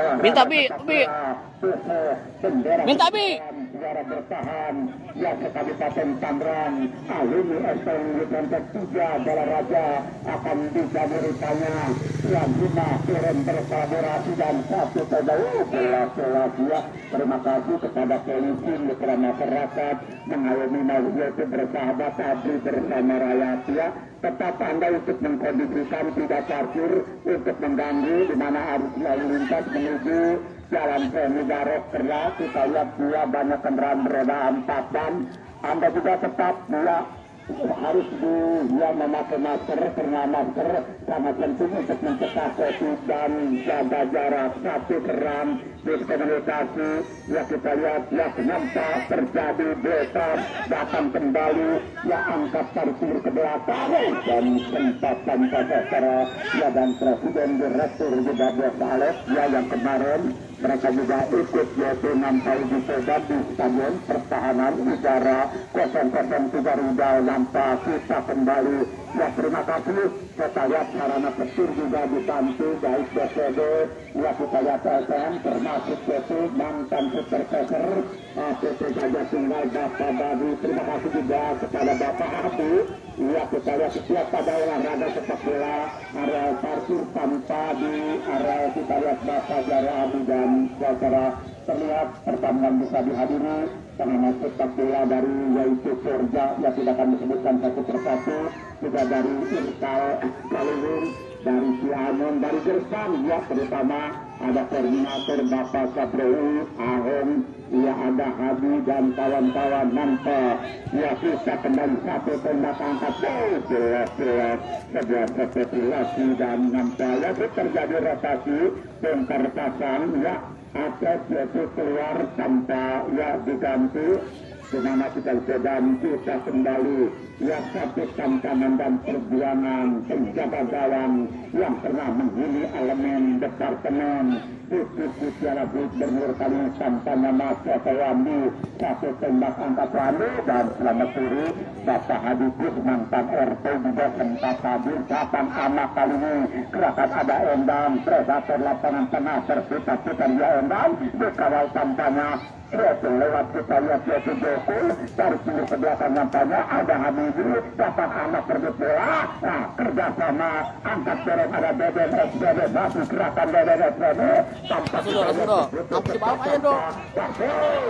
minta bi negara bertahan ya ke Kabupaten Tangerang alumni STM Lipontek 3 Bala Raja akan bisa beritanya yang 5 turun berkolaborasi dan satu belas ya. Terima kasih kepada polisi mitra masyarakat mengayomi Nawiyah bersahabat abdi bersama rakyat ya. Tetap Anda untuk mengkondisikan tidak parkir untuk mengganggu di mana arus lalu lintas menuju Jalan Semigarok Keras. Kita lihat dua banyak kendaraan beroda 4 dan Anda juga tetap harus memakai masker karena masker sangat penting untuk mencegah COVID dan jaga jarak 1 gram diskomunikasi. Ya kita lihat ya kenapa terjadi besar datang kembali ya angkat parkir ke belakang dan sempat tanpa secara ya dan Presiden Direktur juga Alex ya yang kemarin mereka juga ikut yaitu nampak di Sedan di Stadion Pertahanan Udara 003 Rudal nampak kita kembali ya terima kasih. Kita lihat sarana petir juga dibantu baik BPD ya kita lihat SM termasuk PT mantan supervisor PT Gajah Tunggal Bapak Badi. Terima kasih juga kepada Bapak Abu ya kita lihat setiap pada olahraga sepak bola area parkir tanpa di area kita lihat Bapak Jara Abu dan secara terlihat pertandingan bisa dihadiri pengamat sepak bola dari yaitu Forja yang tidak akan disebutkan satu persatu juga dari Irkal Kaliwin dari Cianjur dari Gersam ya terutama ada koordinator Bapak Sabrou Ahom ya ada Hadi dan kawan-kawan nampak ya kita kembali satu tembak angkat jelas sebuah spekulasi dan nampak ya terjadi rotasi bongkar pasang ya atlet yaitu keluar tanpa ya diganti di mana kita sedang kita kembali ya satu tantangan dan perjuangan penjaga gawang yang pernah menghuni elemen departemen Putus Piala Gubernur Kalimantan Tanah Sewandi satu tembak angkat rame dan selamat sore Bapak Hadis mantan RT juga sempat hadir kapan anak kali ini gerakan ada Endang predator lapangan tengah terputar-putar ya Endang dikawal tampaknya lewat kita lihat yaitu Joko dari sini ke belakang nampaknya ada Habibie dapat anak berbut bola nah kerjasama angkat dorong ada Deden SBD batu gerakan Deden SBD tanpa apa sih balap aja dong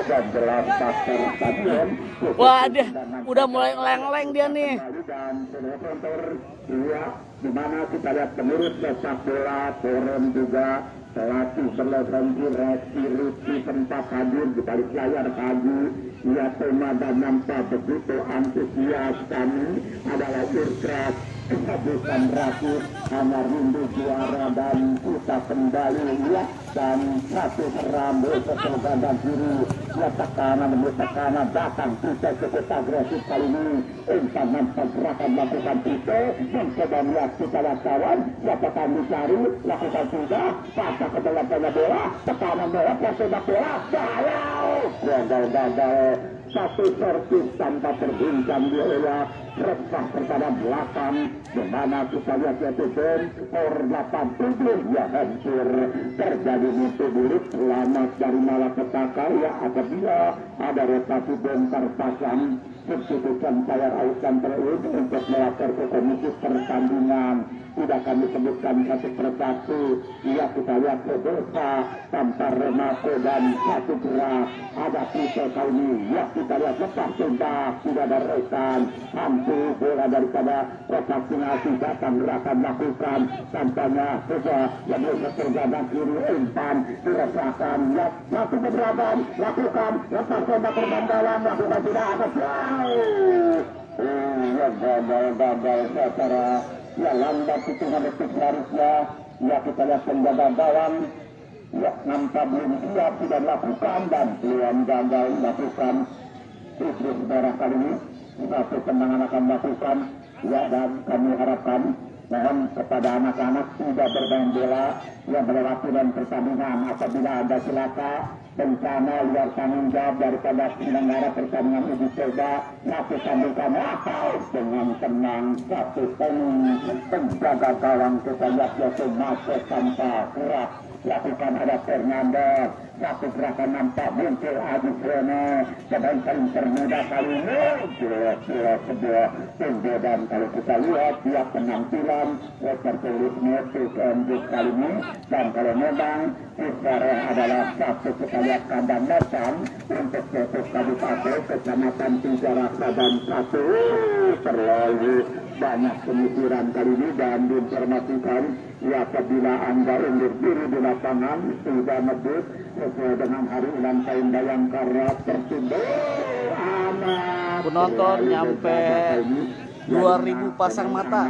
dan jelas pastor stadion wah dia udah mulai ngeleng-leng dia nih dan sponsor iya di mana kita lihat pengurus sepak bola turun juga pelatih berlebihan direksi Ruti tempat hadir di balik layar pagi Ya tema dan nampak begitu antusias kami adalah Urkras kehabisan ratus hanya rindu juara dan kita kembali ya dan satu seram setelah dan kiri ya tekanan demi tekanan datang kita cukup agresif kali ini Intan nampak gerakan lakukan kita mencoba melihat kita kawan siapakah dicari lakukan sudah pasang ke dalam bola tekanan bola sepak bola gagal satu servis tanpa terbincang di area resah perkara belakang di mana kita lihat yaitu bom skor 87 ya hancur terjadi mutu bulik selamat dari malapetaka ya apabila ada rotasi bongkar pasang keputusan Bayar Ausan Terus untuk melapor ke komisi pertandingan tidak kami sebutkan satu persatu ya kita lihat Roberta tanpa Renato dan satu gerak ada kita kali ini ya kita lihat lepas tembak tidak ada rekan hampir bola daripada vaksinasi datang gerakan lakukan tampaknya sesuai yang berterjadi kiri umpan dirasakan ya satu keberatan lakukan lepas tembak terbandalan lakukan tidak atas ya gagal secara ya lambat hitungan detik harusnya ya kita lihat penjaga gawang ya nampak belum siap sudah lakukan dan peluang gagal lakukan itu saudara kali ini satu tendangan akan lakukan ya dan kami harapkan mohon kepada anak-anak tidak bermain bola yang melewati dan pertandingan apabila ada celaka bencana luar tanggung jawab daripada penyelenggara pertandingan uji coba lakukan bukan atau dengan tenang satu penjaga gawang kita lihat yaitu masuk tanpa gerak lakukan ada Fernando satu gerakan nampak muncul Agus Reno sedangkan termuda kali ini jelas sebuah pembedahan kalau kita lihat dia penampilan tertulisnya untuk kali ini dan kalau memang sekarang adalah satu kita lihat kandang Medan untuk satu kabupaten kecamatan Tiga Raksa dan satu terlalu banyak pemikiran kali ini dan diinformasikan ya apabila anda undur diri di lapangan sudah nebus sesuai dengan hari ulang tahun Bayangkara tertunda penonton nyampe 2000 pasang mata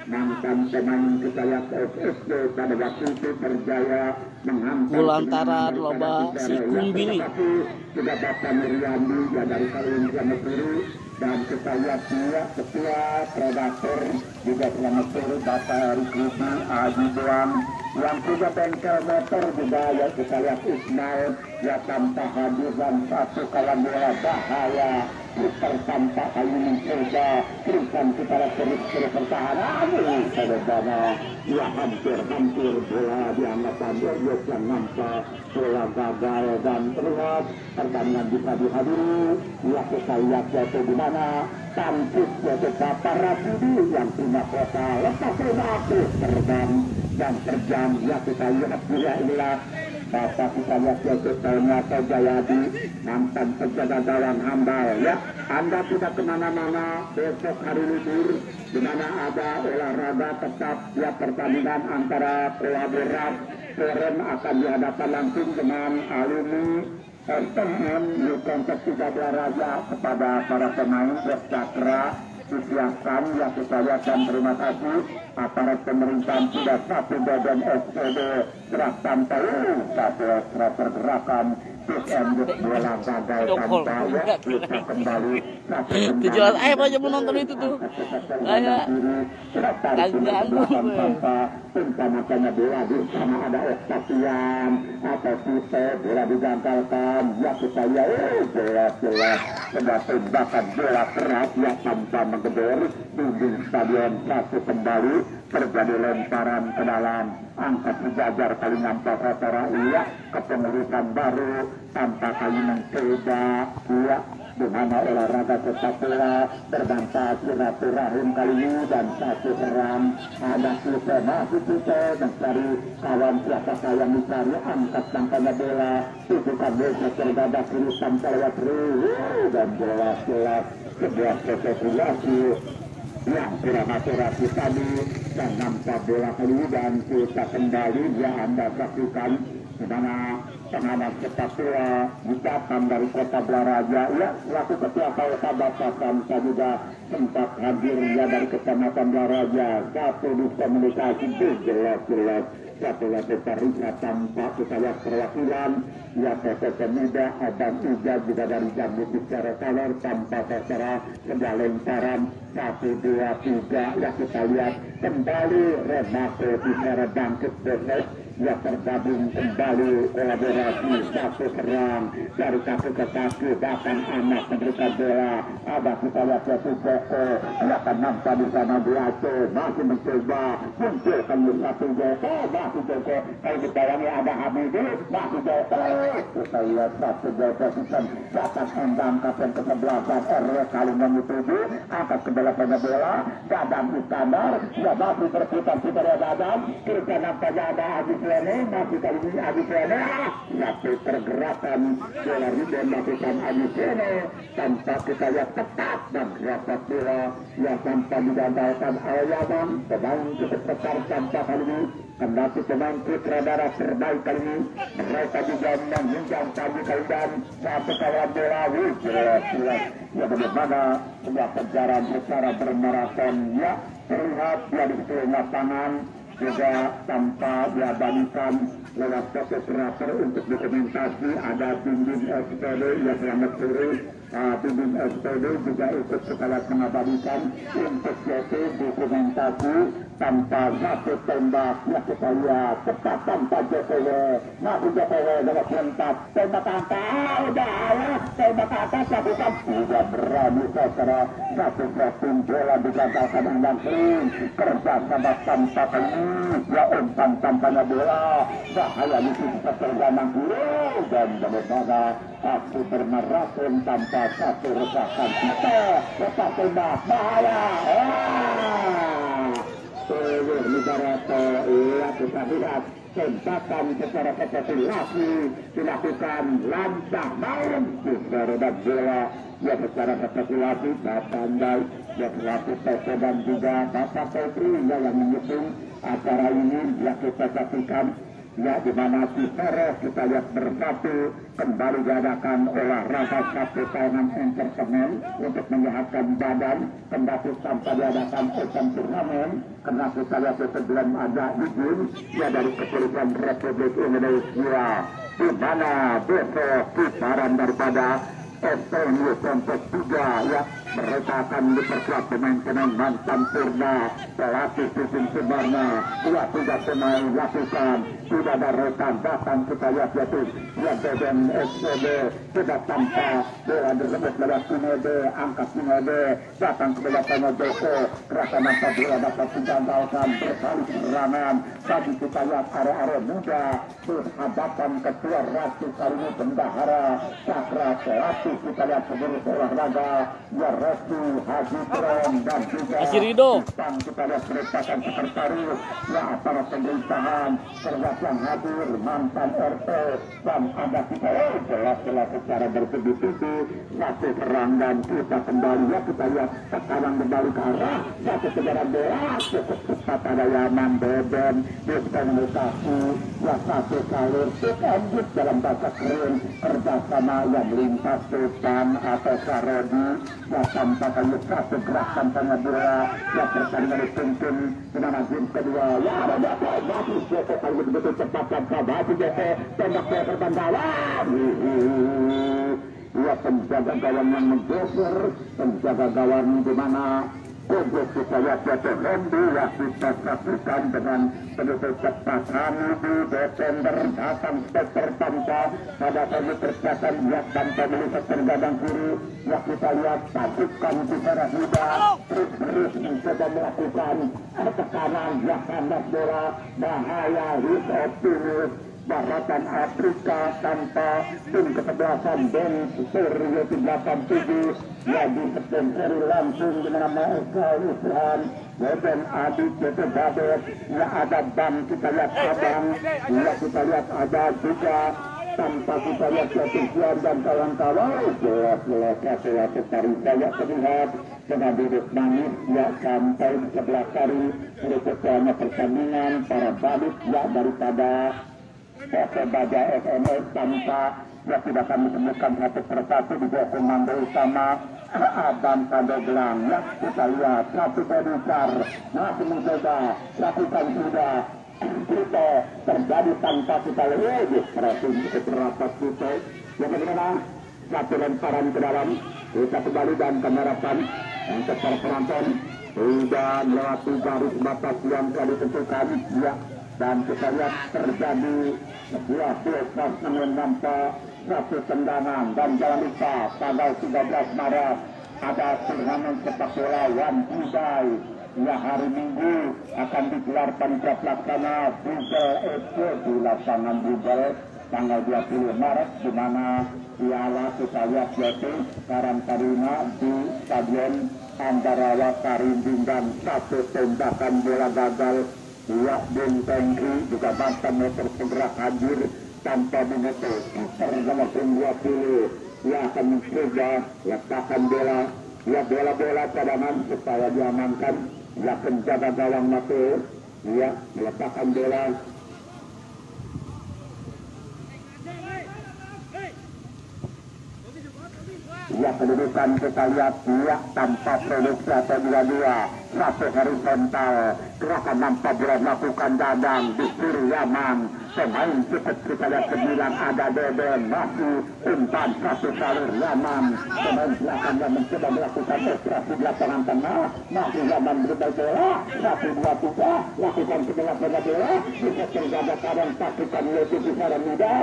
mantan pemain kita lihat FSD pada waktu itu berjaya menghantar Bulantaran loba si Kumbini sudah Bapak Miriandi ya dari Kalimantan Negeri dan kita lihat dia ketua predator juga selamat sore Bapak Rikuti Aji Doang yang sudah bengkel motor juga ya kita lihat Ismail ya tanpa hadir dan satu kawan bola bahaya putar tanpa kali mencoba berikan kepada terus pertahanan saudara ya hampir bola diangkat dia yang nampak bola gagal dan terlihat pertandingan bisa dihadiri ya kita lihat yaitu di mana tampil yaitu Bapak Rasidi yang punya kota lepas rumahku terbang dan terjang ya kita lihat dia inilah Bapak kita lihat yaitu Ternyata Jayadi mantan penjaga gawang Hambal ya Anda tidak kemana-mana besok hari libur di mana ada olahraga tetap ya pertandingan antara Pelaburan Keren akan dihadapkan langsung dengan alumni teman Yukontek 13 Raja kepada para pemain Cakra disiapkan ya kita lihat dan terima kasih aparat pemerintahan sudah satu badan SPD gerak tanpa satu ekstra pergerakan bola gagal tanpa ya kita kembali tujuan aja menonton itu tuh kayak ganggu makanya bola di sana ada Octavian atau Sute bola digagalkan ya kita ya jelas sudah tembakan bola keras ya tanpa menggedor dinding stadion satu kembali terjadi lemparan ke dalam angkat sejajar kali nampak rata iya kepengurusan baru tanpa kali mencoba iya di mana olahraga sepak bola berdampak silaturahim kali ini dan satu serang ada Sute masih Sute mencari kawan siapa yang mencari angkat tangkanya bola tujukan bola terdadak kiri sampai lewat dan jelas sebuah spekulasi yang kurang akurasi tadi dan nampak bola kali dan kita kembali yang Anda saksikan di mana pengamat sepak bola datang dari Kota Blaraja, ya selaku ketua KWK Batasan saya juga sempat hadir ya dari Kecamatan Blaraja. Satu diskomunikasi itu jelas satu lagi terlihat tanpa kita lihat perwakilan ya Kota Pemuda Abang Uja juga dari Jambu bicara Color tanpa terserah sebuah lemparan 1, 2, 3 ya kita lihat kembali Remako bicara bangkit besok ya tergabung kembali kolaborasi satu serang dari kaki ke kaki bahkan anak memberikan bola ada kita lihat satu Joko ya akan nampak di sana Duaco masih mencoba munculkan satu Joko masih Joko kalau dibayangi ada Hamidi masih Joko kita lihat satu Joko sistem datang endang kapten ke-11 RW Kalimantan 7 angkat ke belakangnya bola Dadang Iskandar ya masih berputar dari Dadang kiri kanan saja ada Haji Suene masih kali ini Haji Suene satu pergerakan bola rebound melakukan Haji Suene tanpa kita lihat ketat dan gerakan bola yang tanpa digandalkan Al-Yaman pemain cukup besar tanpa kali ini kendati pemain putra darah terbaik kali ini mereka juga menghindar tadi kali dan satu kawan bola jelas ya bagaimana sebuah kejaran secara bermaraton ya terlihat ya di sekeliling lapangan juga tanpa diabadikan lewat fotografer untuk dokumentasi ada Bimbing SPD yang selamat sore Bimbing SPD juga ikut sekalian mengabadikan untuk yaitu dokumentasi tanpa satu tembak ya kita lihat tepat tanpa Jokowi masih Jokowi dengan serentak tembak atas udah tembak atas lakukan tidak berani secara satu bola digagalkan dengan sering kerja sama tanpa ya umpan tampaknya bola bahaya di sisi tergandang kiri dan bagaimana aku bermaraton tanpa satu resakan kita lepas tembak bahaya Liberato ya kita lihat tembakan secara kapitulasi dilakukan lancar malam beredar bola ya secara kapitulasi Pandai ya selaku Toko dan juga Bapak Petri yang menyusun acara ini ya kita saksikan ya di mana kita lihat bersatu kembali diadakan olahraga satu tahunan entertainment untuk menyehatkan badan kendati tanpa diadakan open turnamen karena kita lihat sebelum ada izin ya dari Kepolisian Republik Indonesia di mana besok putaran daripada STMU Kontes 3 ya mereka akan diperkuat pemain-pemain mantan Purna pelatih Titin Subarna 2-3 pemain lapisan sudah ada rekan datang kita lihat yaitu ya Beben SPB sudah tanpa bola direbut lewat Sinode angkat Sinode datang ke belakangnya Joko gerakan nampak bola dapat digandalkan berbalik serangan tadi kita lihat area-area muda berhadapan ketua Ratu kali ini bendahara Sakra pelatih kita lihat pengurus olahraga ya Restu Haji Kron dan juga Ridho kita lihat merupakan sekretaris ya aparat pemerintahan terlihat yang hadir mantan RT dan ada kita jelas secara bersegi-segi satu serang dan kita kembali ya kita lihat sekarang kembali ke arah satu kejaran bola cukup cepat ada Yaman Beben diskomunikasi ya satu salur lanjut dalam bahasa keren kerjasama yang lintas Tupan atau Sarodi ya tanpa kali satu gerakan tangan bola ya pertandingan dipimpin dengan game kedua ya ada Bapak Joko kali betul cepat tanpa Bapak Joko tembak ke perbandawan ya penjaga gawang yang menggeser penjaga gawang di mana Kondisi kita lihat jatuh Randy ya kita saksikan dengan penutup cepat Hamidi Defender datang speter tanpa pada kali persiapan lihat tanpa melihat tergadang kiri ya kita lihat pasukan bicara muda terus mencoba melakukan tekanan ya kandas bola bahaya hit optimis Baratan Afrika tanpa tim kesebelasan Ben Suryo 87 ya dispenseri langsung dengan nama Eka Islam Beben Adi Jete Babet ya ada Bang kita lihat Abang ya kita lihat ada juga tanpa kita lihat Jatuh dan kawan-kawan jelas tarik saya terlihat dengan duduk manis ya sampai di sebelah kiri berikutnya pertandingan para balik ya daripada Persebaya SMS tanpa ya tidak akan ditemukan satu persatu di bawah komando utama Adam Pandeglang. Ya kita lihat satu besar masih mencoba lakukan sudah kita terjadi tanpa kita lihat beberapa kita yang bagaimana satu lemparan ke dalam kita kembali dan kamerakan untuk para penonton sudah melewati garis batas yang telah ditentukan ya, dan kita lihat terjadi sebuah pilpres menambah satu tendangan. Dan jangan lupa tanggal 13 Maret ada turnamen sepak bola One Tuesday ya, hari Minggu akan digelar panitia pelaksana Google FC di lapangan Google tanggal 20 Maret, di mana piala kita lihat yaitu Karangtaruna di Stadion Ambarawa Karinding, dan satu tembakan bola gagal ya Bung Tengri juga Banten motor bergerak hadir tanpa menutup terdapat 20 ya akan mencoba letakkan bola ya bola-bola cadangan supaya diamankan ya penjaga gawang Mateo ya meletakkan bola ya kedudukan kita lihat ya tanpa produksi atau dua-dua satu horizontal gerakan nampak bola melakukan dadang di kiri Yaman pemain cepat kita lihat 9 ada Deden masih umpan satu salur Yaman pemain belakang yang mencoba melakukan operasi di lapangan tengah masih Yaman berubah bola 1-2-3 lakukan penyelamatan bola bisa terjaga kadang pastikan lebih bisa dan mudah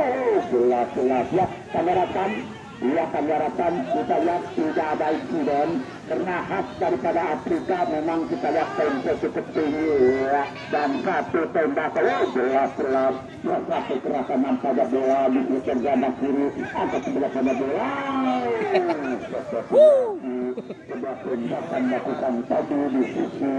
jelas ya kamerakan ia kamerakan kita lihat tidak ada insiden karena khas daripada Afrika memang kita lihat tempo cukup tinggi ya. Dan satu tembak jelas ya, satu gerakan pada bola di ganda kiri angkat sebelah pada bola sebuah tembakan lakukan tadi di sisi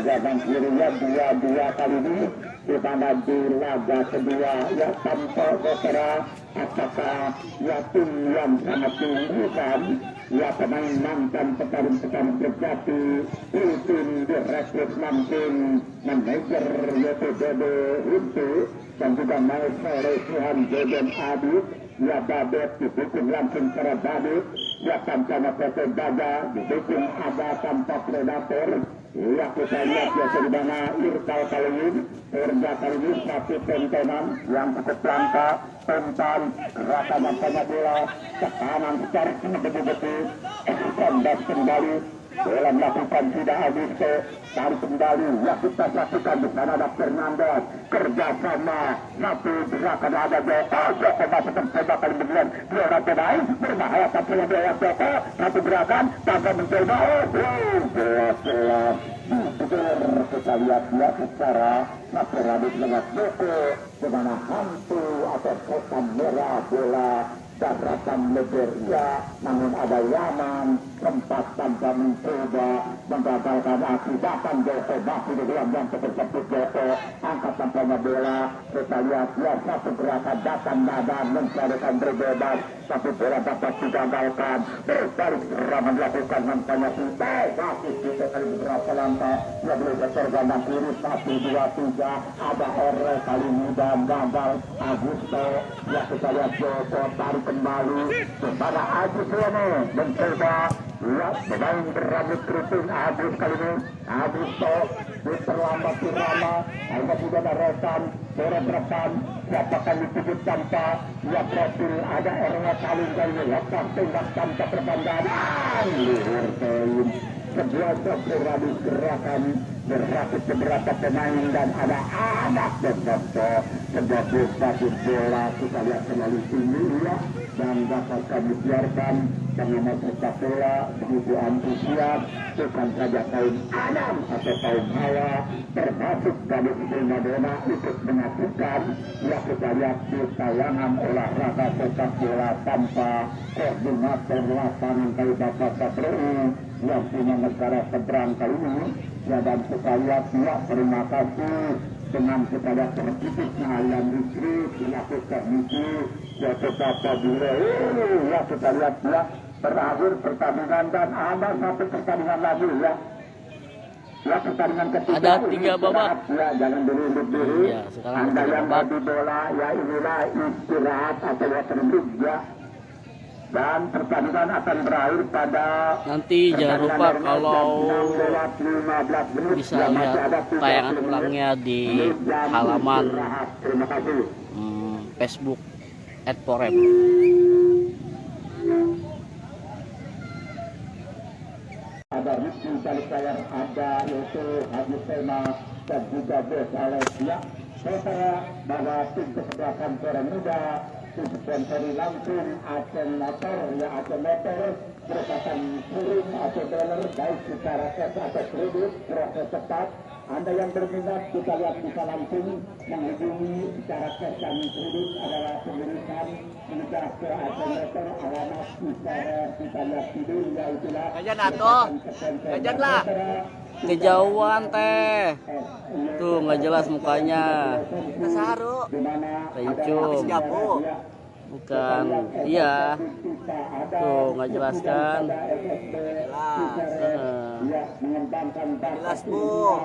ganda kiri ya dua kali ini di mana di laga kedua ya tanpa kotera apakah ya tim yang sangat tinggi kan ya pemain mantan petarung terjadi tim direkrut mantin manajer yaitu Dede itu dan juga Maestro Tuhan Deden Adit ya Babet didukung langsung secara Babet ya tanpa PT Daga didukung ada tanpa predator ya kita lihat ya sedana Irkal kali ini satu tontonan yang cukup langka tentang gerakan nampaknya bola tekanan secara betul-betul kondas kembali bola melakukan tidak Augusto tarik kembali ya kita lakukan di sana ada Fernandes kerjasama satu gerakan ada Joko masuk mencoba kali begini dua pemain berbahaya tapi bola Joko satu gerakan tanpa mencoba jelas kita lihat ya secara naturalisme dengan Joko dimana hantu atau kotak merah bola daratan lebernya namun ada Yaman tempat tanpa mencoba menggagalkan akibatkan Joko masih di dalam yang seperti Joko angkat tampaknya bola kita lihat ya satu gerakan datang badan mencarikan berbebas tapi bola dapat digagalkan berbalik serangan dilakukan nampaknya kita masih kita kali beberapa langkah ya boleh tergandang kiri 1-2-3 ada R kali ini dan gagal Augusto ya kita lihat Joko tarik kembali kepada Agus Rono mencoba ya pemain berambut keriting Agus kali ini Augusto terlambat lama hingga tidak ada rekan depan siapakan ditutup tanpa ya profil ada RW kali ini lepas tembak tanpa perbandaan luar poin sebuah radis gerakan berrakit beberapa pemain dan ada anak beberapa sebagai satu bola kita lihat terlalu tinggi ya dan dapat kami biarkan karena sepak bola begitu antusias bukan saja kaum Adam atau kaum Hawa termasuk kami Madonna ikut mengajukan ya kita lihat di tayangan olahraga sepak bola tanpa koordinator lapangan kali Bapak Kapolri yang punya negara seberang kali ini ya dan kita lihat ya terima kasih dengan kepada tertibnya yang listrik selaku teknisi ya tetap dulu ya kita lihat ya berakhir pertandingan dan ada satu pertandingan lagi ya Ya, pertandingan ketiga Ada ini 3 babak. ya, jangan dulu. Iya, sekarang Anda ada 3 yang babak. adu bola ya inilah istirahat atau water break ya. Dan pertandingan akan berakhir pada Nanti jangan lupa kalau bisa lihat tayangan ulangnya di halaman Terima kasih. Facebook @porem. Ada Rizky Balisayer, ada yaitu Haji Sema dan juga Bos Alex ya. Saya bahwa tim kesebelasan Porem Muda disponsori langsung Aceh Motor ya, Aceh Motor merupakan touring atau dealer baik secara cash atau kredit proses cepat. Anda yang berminat kita lihat bisa langsung menghubungi secara cash dan kredit adalah pengurusan menuju ke Aceh Motor, alamat kita lihat video ya itulah. Jajan atuh. Jajan lah. Kejauhan teh. Tuh nggak jelas mukanya. Saru. Pencung. Bukan. Iya. Tuh nggak jelas kan. Jelas Bu.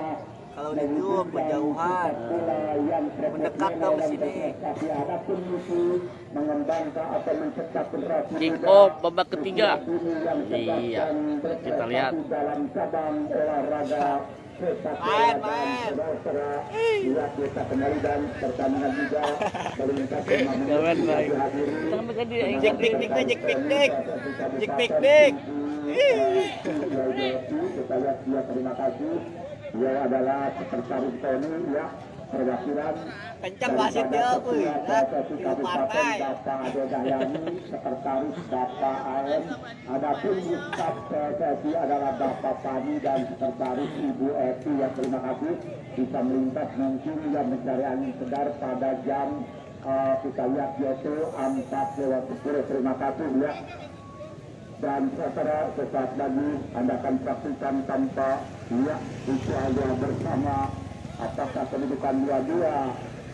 Kalau di zoom berjauhan. Mendekat dong ke sini. Kick off babak ketiga. Iya. Kita lihat. Main. Kawan baik. Jek piknik. Kita lihat dia, terima kasih. Dia adalah sekretaris Tony ya, perwakilan Kencang wasitnya kuy. Nah, partai. Bapak Ade Dahyani, sekretaris Bapak AM, ada pun Ustaz PSSI adalah Bapak Pani dan sekretaris Ibu Eti ya, terima kasih. Bisa melintas mungkin yang mencari angin segar pada jam kita lihat yaitu 4:10. Terima kasih ya. Dan sesaat lagi Anda akan saksikan tanpa ya itu ada bersama apakah kedudukan 2-2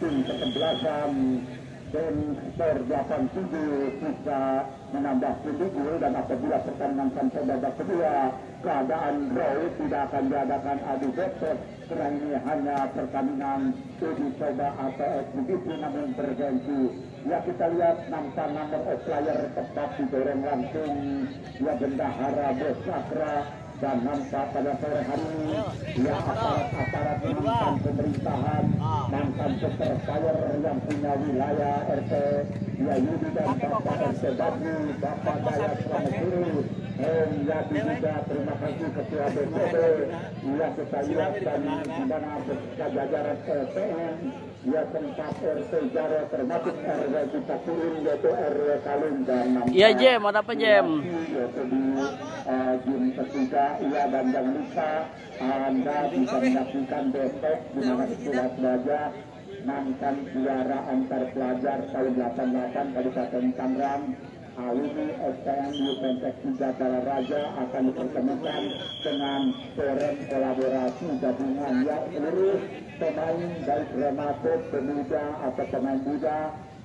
tim kesebelasan tim skor 87 bisa menambah 7 dan apabila pertandingan sampai babak kedua keadaan draw tidak akan diadakan adu betot karena ini hanya pertandingan uji coba atau eksibisi namun bergensi. Ya kita lihat nampak nomor of player tepat didorong langsung ya bendahara Bos Sakra dan nampak pada sore hari ini ya aparat-aparat mantan pemerintahan mantan supervisor yang punya wilayah RT ya Yudi dan Bapak RT Badri Bapak Dayat Selamat ya juga terima kasih Ketua BPD ya kita lihat dan dimana jajaran LPN ya tempat RT Jaro termasuk RW kita turun yaitu RW Kalung dan Iya Jem, ada apa Jem? yaitu di Jum ketiga ya dan jangan lupa Anda bisa menyaksikan besok di mana sekolah belajar mantan juara antar pelajar tahun 88 Kabupaten Tangerang alumni STM Yupentek 3 Tala Raja akan dipertemukan dengan forum kolaborasi gabungan yang seluruh pemain baik rematot, pemuda atau pemain muda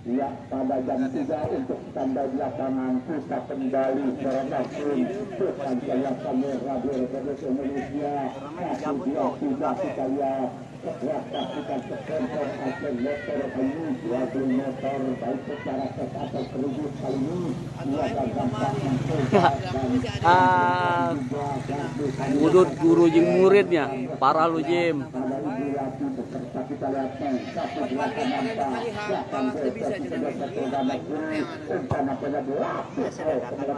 ya pada jam 3 untuk standar di lapangan kita kembali berlangsung bukan saya kami Radio Republik Indonesia satu dua tiga kita lihat setelah saksikan sponsor Aceh Motor ini suatu motor baik secara kes atau kredit kali ini dua dampak Udut guru jeung muridnya parah lu Jem. kita lihat satu belakang nampak bisa juga karena penyebab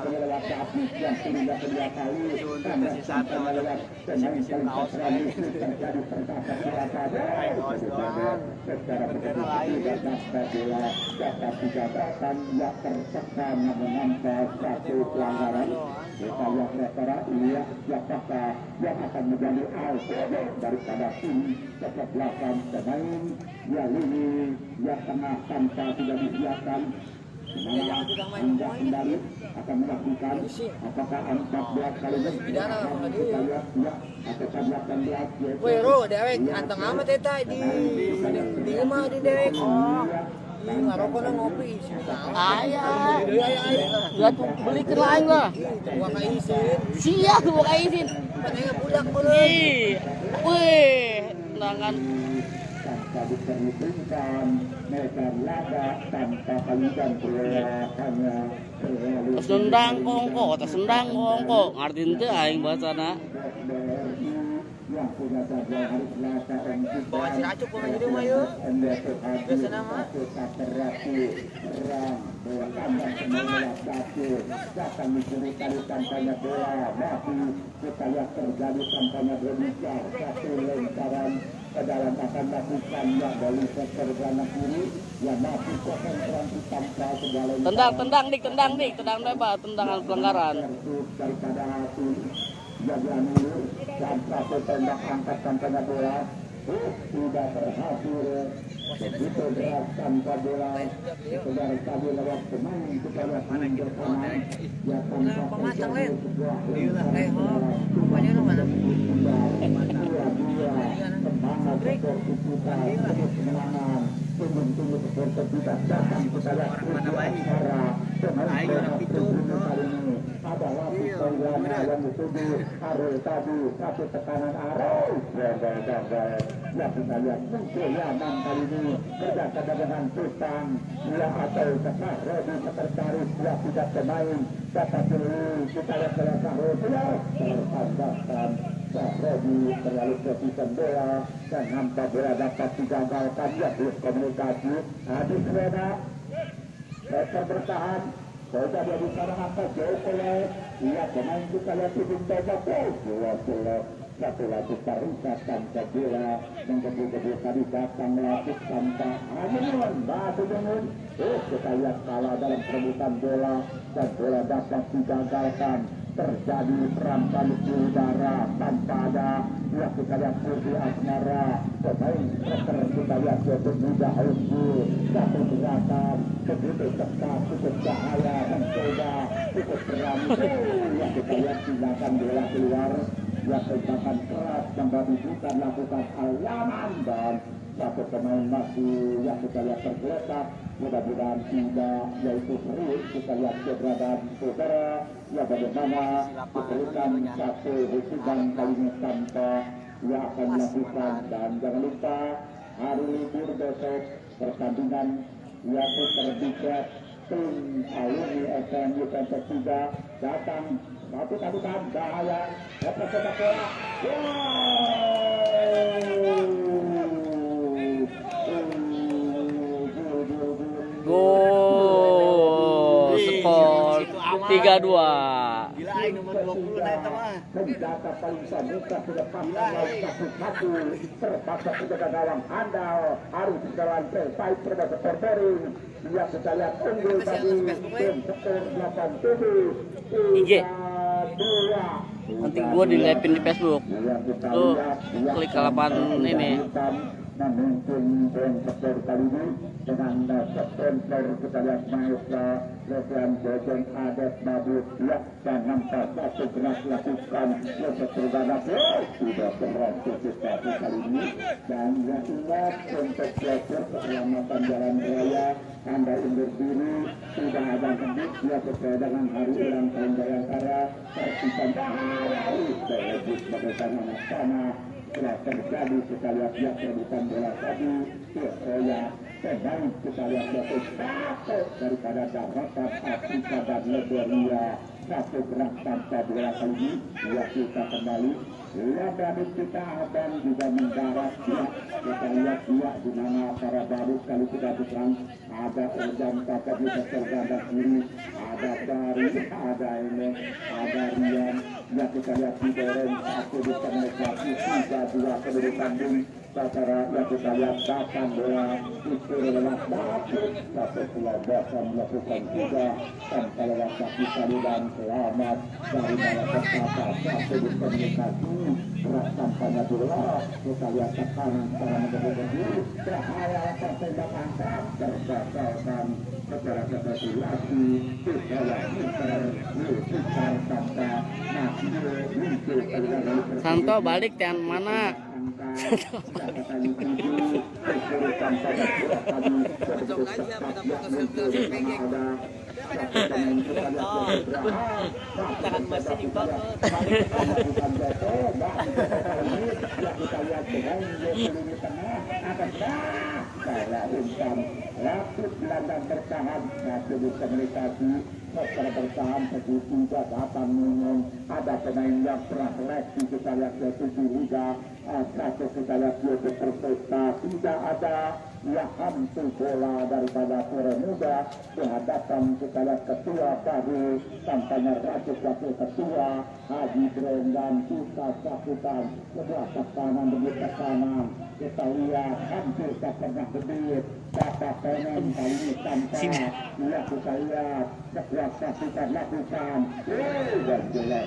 penyelewat api yang sudah kedua kali karena satu melewat pemain paling terjadi perkasa secara berkelanjutan dan bola dapat dijadikan yang tertekan menambah satu pelanggaran kita lihat restoran iya siapakah yang akan menjadi alfa daripada tim kesebelasan pemain yang ini yang tengah tanpa tidak disiapkan dimana Anda kembali akan melakukan apakah 14 kali kita lihat ya atau 18 Woi ro dewek anteng amat eta di rumah di dewek. ngarokok lah ngopi isi. Ayah. Lihat beli ke lain lah. Gua ka isin. Siap gua kayak izin. Panenga budak meureun. Ih. Wih, tendangan tanpa diperhitungkan mereka laga tanpa kalikan hanya terus sendang kongko, ngertiin teh aing bahasana. yang punya saja hari Selasa Bawa si racuk pun jadi mah yeuh. Biasana mah perang bola kandang semua satu datang mencuri kali kampanye bola masih kita lihat terjadi kampanye berbicara satu lemparan ke dalam akan lakukannya dari sektor kanan kiri yang masih konsentrasi tanpa segala Tendang lebar, tendangan pelanggaran. daripada hati jagaan dulu dan satu tembak angkat kampanye bola tidak berhasil begitu berat tanpa bola saudara tadi lewat pemain kita lihat mundur kanan ya tanpa Pematang lain. sebuah Iyalah rupanya lu mana? semangat seperti kita terus kemenangan tunggu seperti kita datang kita lihat acara pemain kali ini adalah Piliana yang dituju Arul tadi satu tekanan Arul gagal ya kita lihat muncul Yaman kali ini berdasarkan dengan Sultan ya atau Kesah Rodi sekretaris ya tidak pemain dapat dulu kita lihat selesai Rodi ya terpandangkan Rodi terlalu kepisan bola dan hampa bola dapat digagalkan ya terus komunikasi adik Reda Leicester bertahan Sudah dia bisa mengangkat jauh oleh ia pemain kita lihat di bintang bola satu lagi Tarika tanpa bola yang kedua tadi datang melatih tanpa Anyun batu dengan kita lihat kalah dalam perebutan bola dan bola dapat digagalkan terjadi serangan di udara tanpa ada ya kita lihat Putri Asmara pemain striker kita lihat cukup mudah unggul satu gerakan begitu ketat cukup cahaya dan coba cukup berani ya kita lihat tindakan bola keluar ya tembakan keras yang baru kita lakukan Al-Yaman dan satu pemain masih ya kita lihat tergeletak mudah-mudahan tidak yaitu serius kita lihat keberadaan saudara ya bagaimana diberikan satu hukuman kali ini tanpa ia akan melakukan dan jangan lupa hari libur besok pertandingan yaitu terbicara tim alumni SMU Pempek 3 datang satu tabukan bahaya dapat sepak bola Gol skor 3-2. Gila aing nomor 20 na eta mah. senjata paling samuka sudah pasang satu terpaksa penjaga gawang handal harus jalan selesai perbasa terbaring dia kita lihat unggul tadi tim skor 8-7 IG. Nanti gue diliatin di Facebook. Tuh klik halaman ini. memimpin dan sektor kali ini dengan sponsor kita lihat Maestra Legian Bojan Adet Mabuk ya dan nampak satu gerak lakukan sektor ganas sudah berhasil kita kali ini dan yang ingat untuk pelajar keselamatan jalan raya Anda undur diri sudah ada kembali ya sesuai dengan hari ulang tahun Bayangkara tersipan harus terlebih sebagai anak tanah telah terjadi kita lihat ya perebutan bola tadi ya pemain kita lihat satu daripada daratan Afrika dan Liberia satu gerak tanpa bola kali ini ya kita kembali ya baru kita dan juga mendarat ya kita lihat ya di mana para baru kali sudah diserang ada Ordan Kakak di sektor ganda kiri ada Dari ada ini ada Rian ya kita lihat didorong satu di komunikasi 3-2 kedudukan di secara yang kita lihat datang bola itu lewat batu satu pelagasan melakukan juga tanpa lewat kaki kali dan selamat dari bala perkata satu di komunikasi berat tampaknya bola kita lihat tekanan secara menjadi bahaya tembak angkat terbatalkan secara kebetulan tidak putar tanpa Santo balik yang mana? diamankan senjata kayu 7 kesulitan pada bola tadi berbentuk tetap yang muncul karena ada pemain kita lihat yang bergerak Tangan masih di bawah. bukan jatuh yang kita lihat dengan di tengah akan kalah umpan lapis gelandang bertahan masih dikomunikasi secara bertahan juga datang minum ada pemain yang pernah seleksi kita lihat yaitu Liga 1 kita lihat yaitu Persesta tidak ada yang hantu bola daripada Pura Muda dihadapkan kita lihat ketua baru tampaknya Raja Wakil Ketua Haji Brenggan kita saksikan sebuah tekanan demi tekanan kita lihat hampir tak pernah berdiri dapat pemain kali ini tanpa ya kita lihat sebuah saksikan lakukan dan jelas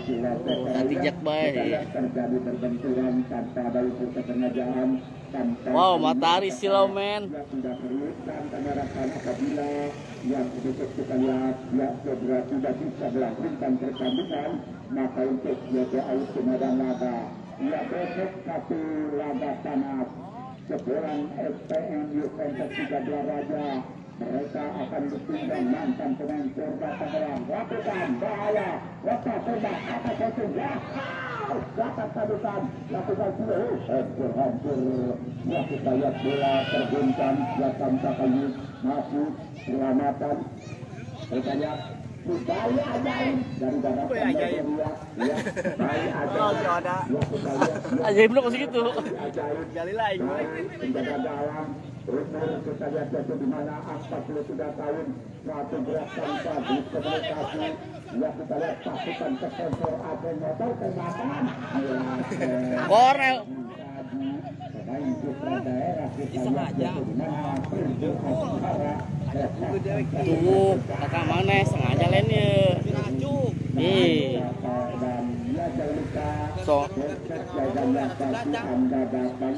Tijak baik. terjadi perbenturan tanpa ada unsur kesengajaan tanpa Wow, matahari silau men. tidak perlu dan kamerakan apabila yang sedikit kita lihat ya segera tidak bisa melakukan pertandingan maka untuk jaga air Sumadang laga ya besok satu laga panas sebulan SPM Juventus 13 Raja mereka akan ditinggal mantan pemain Korba Tangerang lakukan bahaya lepas tembak atas satu dapat sadukan lakukan hancur ya kita lihat bola terguncang ya tanpa kayu masuk selamatan kita lihat budaya ajaib dari darat ajaib. ya bayi ajaib ya kita lihat Ajaib lu masih gitu. ajaib Gali lagi. penjaga gawang umur kita lihat jatuh di mana 43 tahun suatu gerakan tadi komunikasi ya kita lihat pasukan kesensor ada motor tembakan Korel. pemain putra daerah kita lihat jatuh di mana perjuangan suara Tuh, kakak mana sengaja lainnya. Nih. dan ya jangan lupa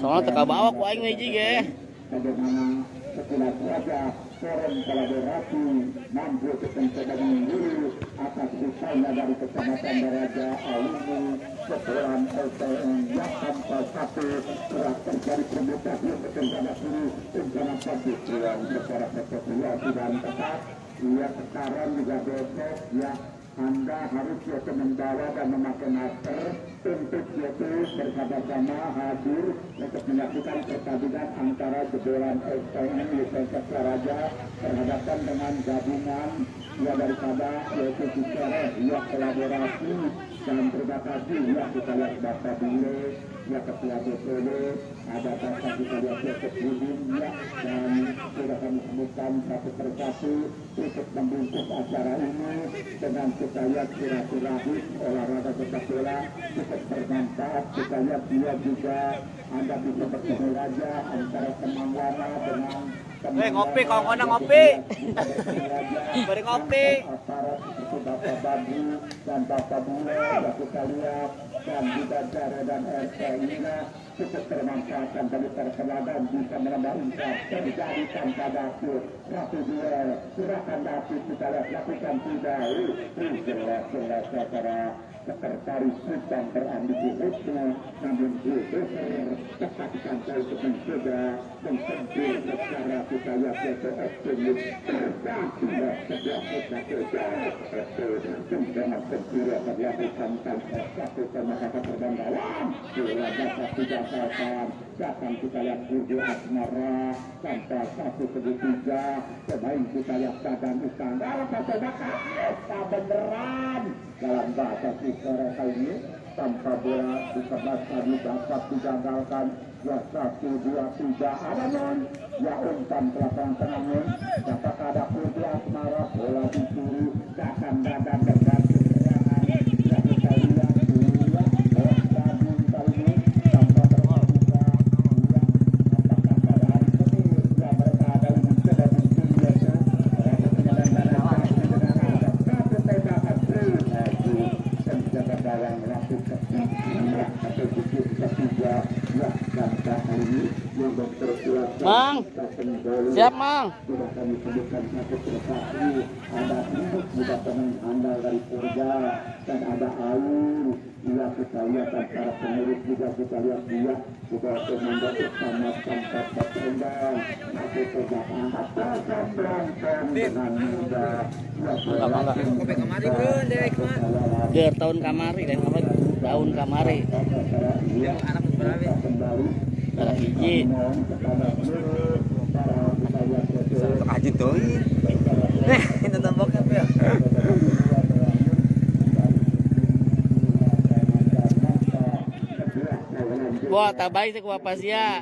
Soalnya teka bawa ku aing hiji ge. bagaimana setelah saja forum kolaborasi mampu untuk mencoba mengguru atas usahanya dari Kecamatan Daraja Alumni Sekolah LTN yang sampai satu telah terjadi permutasi berencana suruh rencana pagi yang secara keseluruhan dan tetap ya sekarang juga besok ya Anda harus yaitu membawa dan memakai masker untuk yaitu bersama-sama hadir untuk menyaksikan pertandingan antara jebolan SPM Juventus Raja berhadapan dengan gabungan ya daripada yaitu bicara ya kolaborasi dan terima kasih ya kita lihat Bapak Bule ya Ketua DPD ada Bapak kita lihat Yosef Budin ya dan sudah kami sebutkan satu persatu untuk membungkus acara ini dengan kita lihat silaturahmi olahraga sepak bola cukup bermanfaat kita lihat dia juga Anda bisa bertemu raja antara teman lama dengan ngopi, kau ngopi. Beri ngopi. aparat seperti Bapak Babu dan Bapak Bule yang kita lihat dan juga Jare dan RT ini cukup bermanfaat dari terkenal dan bisa menambah infak terjadi tanpa dapur satu duel gerakan dapur kita lihat lakukan tidak jelas secara sekretaris dan berambisi itu namun besar kesakitan untuk mencegah mensentuh secara kita lihat yaitu ekstremis tidak setiap kita dengan segera terlakukan tanpa satu pemahaman terbanggalan bila dapat tidak salahkan datang kita lihat tujuh asmara tanpa satu segitiga pemain kita lihat sadang istana dalam satu bakal beneran dalam bahasa sore kali ini tanpa bola di sebelah tadi dapat digagalkan ya 1, 2, 3 ada non ya umpan ke lapangan tengah non dapat ada putih asmara bola dicuri datang dadan dekat serangan ya kita lihat dua bos tadi kali ini tanpa terbuka ya apakah pada hari ini ya mereka ada yang mencoba mencuri yaitu penyandang dengan ada satu tembakan penjaga gawang melakukan atau tujuh ketiga ya dan kali ini yang berkuasa Mang. Siap, Mang. sudah kami sebutkan satu persatu ada Ibu muda pemain andal dari Purja dan ada Ayu ya kita lihat antara pengurus juga kita lihat dia juga komando bersama tanpa bertendang masih tegak angkat terkembang dengan mudah. Mangga. Ger tahun kamari dan apa tahun kamari. Darah hiji. Aja tuh. Itu tambahkan ya. Wah, tabai sih ku apa sih ya?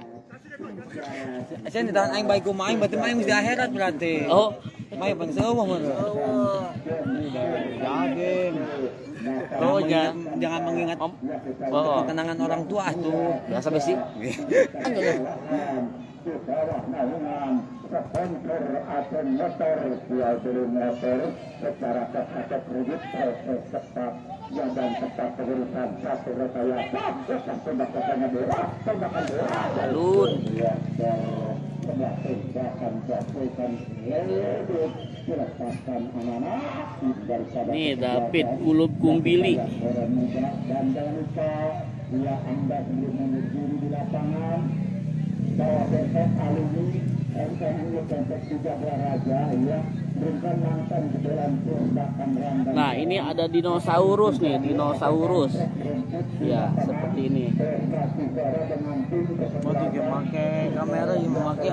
Saya ditahan aing baik kumain, berarti main mesti akhirat berarti. Oh, Main bang seueuh mah. Yakin. oh Jangan mengingat Om. Oh, kenangan orang tua tuh. biasa besi. bawah naungan sponsor Asen Motor 20 secara ketat kredit proses cepat dan tetap pengurusan satu rekayasa tembakannya bola tembakan bola Alun. Nih David Kulub Kumbili. Dan jangan lupa bila Anda belum mengunjungi di lapangan bahwa besok alumni MTNU Tempat juga Raja ya berikan langsung ke dalam perombakan randang. Nah, ini ada dinosaurus nih, dinosaurus. Ya, seperti ini. Mau juga pakai kamera yang memakai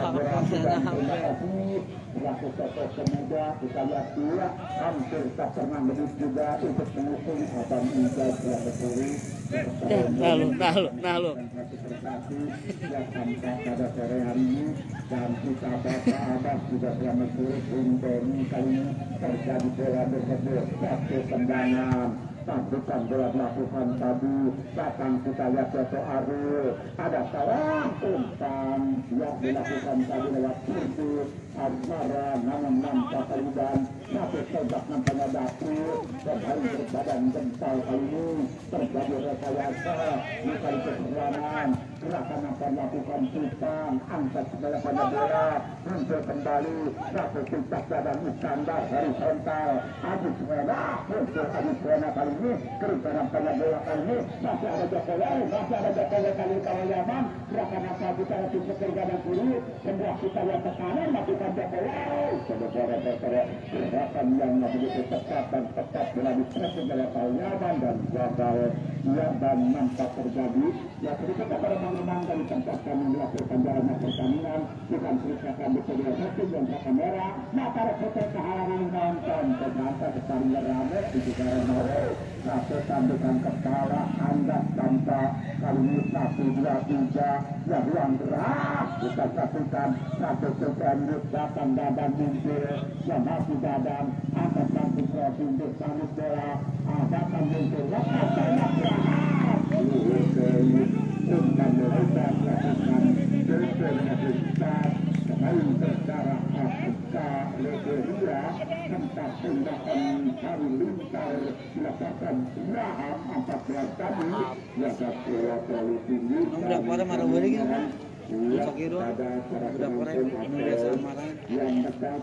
Laku sosok pemuda kita lihat dia hampir tak pernah begitu juga untuk mengusung Abang Ijaz Rahmaturi. Nah lu. Yang sampai pada sore hari ini dan kita baca Abang juga Rahmaturi untuk kali ini terjadi bola tersebut satu tendangan. Bukan bola melakukan tadi datang kita lihat Toto Arul ada salah umpan yang dilakukan tadi lewat pintu Azmara namun nampak kaliban tapi sebab nampaknya dapur dan hari berbadan gental kali ini terjadi rekayasa bukan keserangan gerakan apa melakukan putan angkat segala pada bola muncul kembali satu pintas dan Iskandar horizontal Abis Wena muncul Abis Wena kali ini kerjaan pada bola kali ini masih ada Jokowi kali Kawayaman gerakan apa kita lebih bekerja dan kiri sebelah kita lihat ke kanan lakukan Jokowi saudara-saudara gerakan yang begitu tepat dan tepat melalui press segala Kawayaman dan gagal ya dan nampak terjadi ya sedikit pada memang dari tempat kami melakukan jalannya pertandingan dengan periksakan di kedua satu dan kamera maka reporter kehalangan nonton ternyata kesannya rame di negara Norway satu tandukan kepala anda tanpa kali ini 1, 2, 3 ya ruang gerak kita satukan satu sekundus datang dadan muncul yang masih dadan atas satu provinsi sambut bola datang muncul lepas tembak dengan melakukan besar kembali secara Afrika Liberia tentang tindakan hari lintar dilakukan Raham 14 tadi jaga bola terlalu tinggi Udah pada marah balik gitu Sakiro udah pada udah samaran yang tetap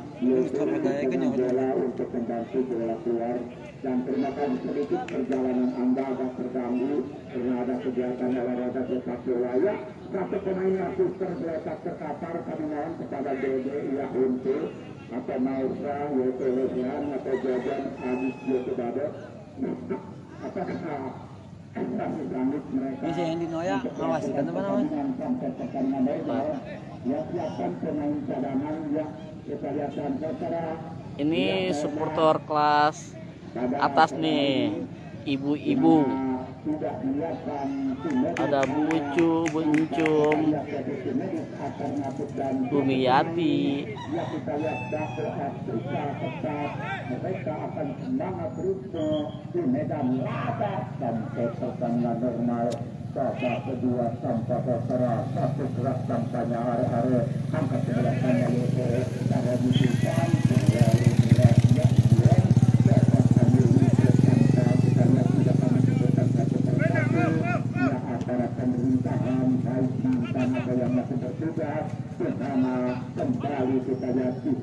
bola untuk membantu bola keluar dan terima kasih sedikit perjalanan Anda agak terganggu karena ada kegiatan olahraga tetap layak satu pemain lapis tergeletak terkapar kami mohon kepada DD ya untuk atau Mausra yaitu Lehan atau Jajan Abis yaitu Bado apakah bisa yang di Noya awas kan teman-teman ya siapkan pemain cadangan ya kita lihatkan secara Ini supporter kelas atas nih, ibu-ibu. Ada Bucu, Buncum, Bumiyati. Mereka akan semangat terus di medan laga sampai pertandingan normal. Babak kedua tanpa terserah satu gerak tampaknya are-are angkat sebelahannya yaitu cara dibutuhkan bersama kembali kita lihat di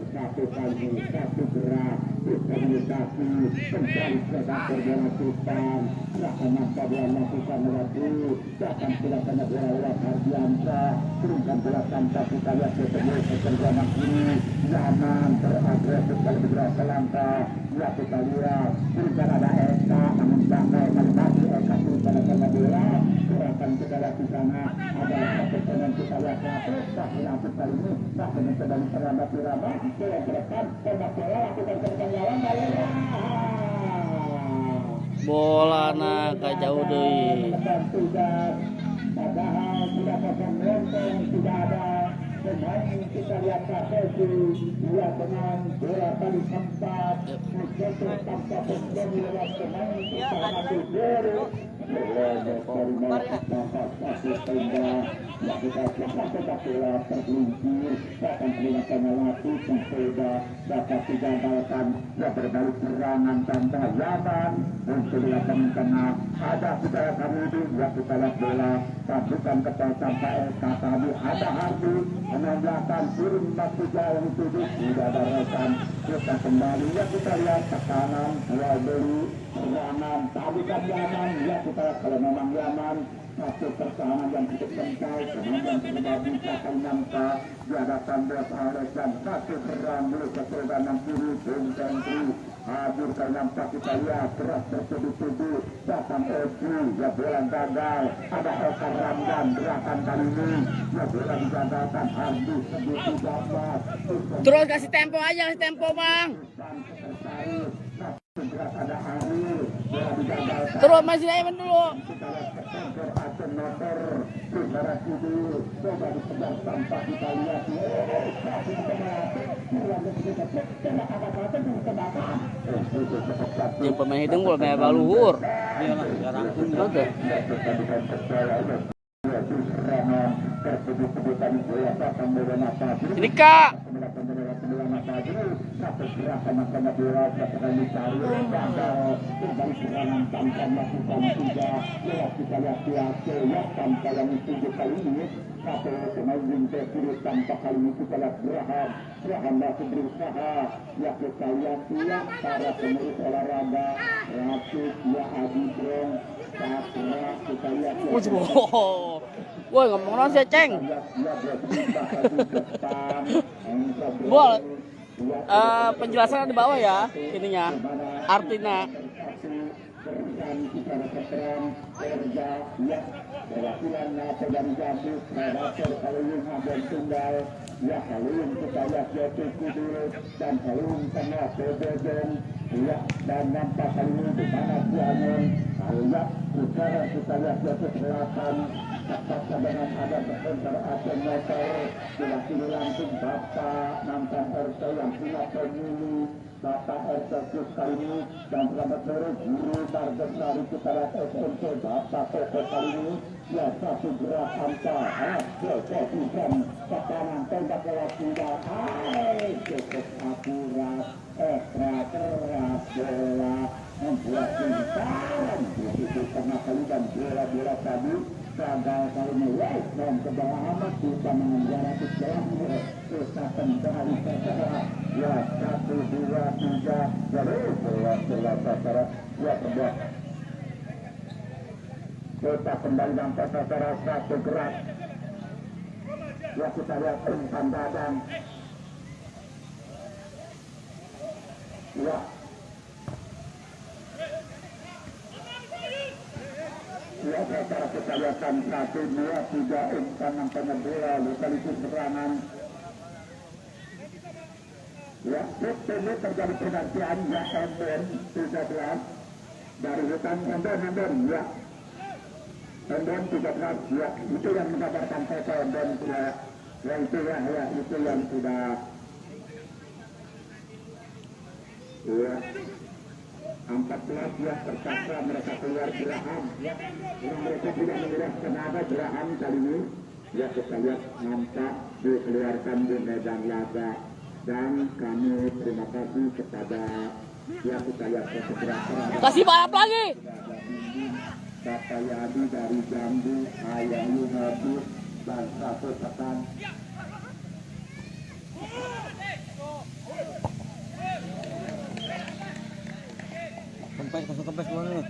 satu kali satu gerak komunikasi kembali predator bola Sultan akan nampak bola melakukan melaju akan silakan bola lewat Hardiansa turunkan bola tanpa kita lihat ketemu kecenderungan kiri zaman teragresif kali beberapa langkah ya kita lihat turunkan ada Eka namun bangkai kali mati Eka turunkan ada bola gerakan kita lihat di sana adalah satu pemain kita lihat lapis tak lapis kali ini tak menentu dari serama bola gerakan tembak bola lakukan ketinggalan bola na jauh deui. Padahal sudah pasang lontong, sudah ada pemain kita lihat Kasesi, dua dengan bola tadi sempat mencetak tanpa problem lewat pemain kita ambil gol. Ya kita sepak bola tergelincir, bahkan peringatan lagi Perseda dapat digagalkan, ya berbalik serangan tanpa zaman untuk dilakukan tengah. Ada kita Hamidi, ya kita lihat bola pasukan kepala sampai Eka tadi ada Hardi menandakan turun batu jalan tujuh tidak ada rekan kita kembali ya kita lihat tekanan jual beli serangan tadi kan zaman ya kita lihat kalau memang zaman satu pertahanan yang cukup kencang kemudian terbagi akan nampa di hadapan Bos Alex dan satu serang dulu keseluruhan kiri Bung Sentri hadir nampak kita lihat keras tertuduh-tuduh datang Eki ya bola gagal ada Eka Ramdan gerakan kali ini ya bola digagalkan Hardi segitu gambar Terus kasih tempo aja, kasih tempo bang. ada Aril bola digagalkan Terus masih aja dulu. kita lihat ketemper atau motor udara kiri coba dipegang tanpa kita lihat kasih Yang pemain hidung kalau kayak baluhur. Iyalah, sekarang pun Oke. Ini kak. tanpa kali ini kita lihat Geraham masih berusaha ya kita lihat tiap para pengurus olahraga Rasid ya Adi Brong Satra kita lihat Woi ngomong non sih ceng. Bol. Penjelasan di bawah ya ininya. Artinya. Perwakilan NATO dari Jambi, Predator Kalung Abon Tunggal, ya Kalung kita lihat Jatuh Kudus dan Kalung Tengah Bebejeng, ya dan nampak Kalung di mana Buanon, ya utara kita lihat Jatuh Selatan, tepat dengan ada berpentar Aceh Motor, diwakili langsung Bapak nampak RT yang punya pemilu, Bapak RT kali ini dan selamat sore Guru Margesari kita lihat SMP Bapak Toko kali ini ya satu gerak angka hasil keputusan tekanan tembak lewat tinggal cukup akurat ekstra keras bola membuat tingkalan di tengah kali dan bola-bola tadi gagal kali mulai dan ke bawah amat kita mengejar ke jalan usahakan kembali terserah ya 1, 2, 3 jadi bola terserah ya kedua kita kembali dan terserah satu gerak ya kita lihat umpan badan ya ya secara kita lihatkan 1, 2, 3 umpan nampaknya bola sekaligus serangan ya ini terjadi pergantian ya Enden 13 dari hutan Enden ya Enden 13 ya itu yang menggambarkan foto Enden ya itu ya itu yang sudah ya 14 ya terpaksa mereka keluar Geraham ya mereka tidak menguras tenaga Geraham kali ini ya kita lihat nampak dikeluarkan di medan laga dan kami terima kasih kepada ya kita lihat segera Kasih balap lagi. Bapak Yadi dari Jambi Ayah Yunus dan satu tekan pas mana?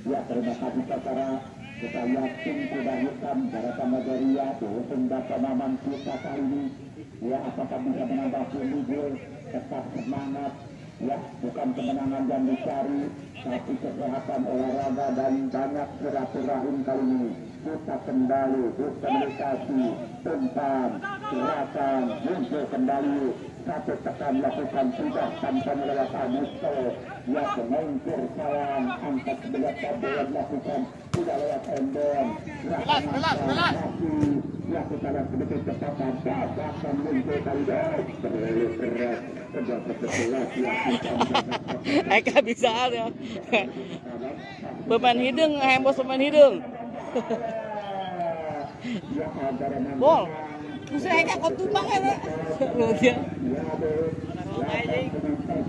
Ya, terima kasih saudara. Kita yakin kuda hitam dari Samageria diusung Bapak Maman kita kali ini. Ya, apakah bisa menambah pundi tetap semangat. Ya, bukan kemenangan yang dicari, tapi kesehatan olahraga dan banyak silaturahim kali ini. Kita kembali, komunikasi, umpan, gerakan, muncul kembali. Satu tekan lakukan sudah tanpa melewat Agusto. Ya, pemain salam angkat sebelah tabel lakukan sudah lewat Endon. Belas. Ya, kita lihat sedikit kecepatan akan muncul kali ini. Terlalu keras. Sudah bersebelas ya. Eka bisa ya. Pemain hidung, hembos pemain hidung. Bol. Musuh Eka kok tumbang ya. Dia.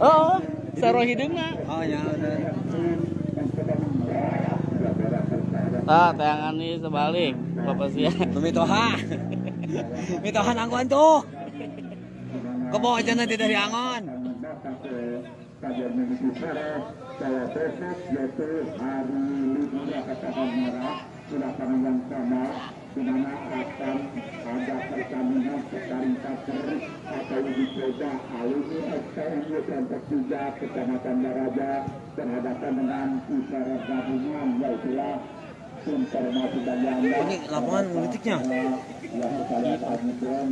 Oh, sarung hidungnya. Oh ya udah. Tayangan ini sebalik. Bapak sih. Mitoha. Mitoha anggon tuh. Kebawa aja nanti dari angon. Kajian minggu sore, bahwa besok yaitu hari libur katakan merah, sudah yang sama, di mana akan ada pertandingan sekarang terus atau uji coba alumni STMU kelompok 3 Kecamatan Daraja berhadapan dengan isyarat gabungan yaitulah informasi dan yang Ini lapangan politiknya.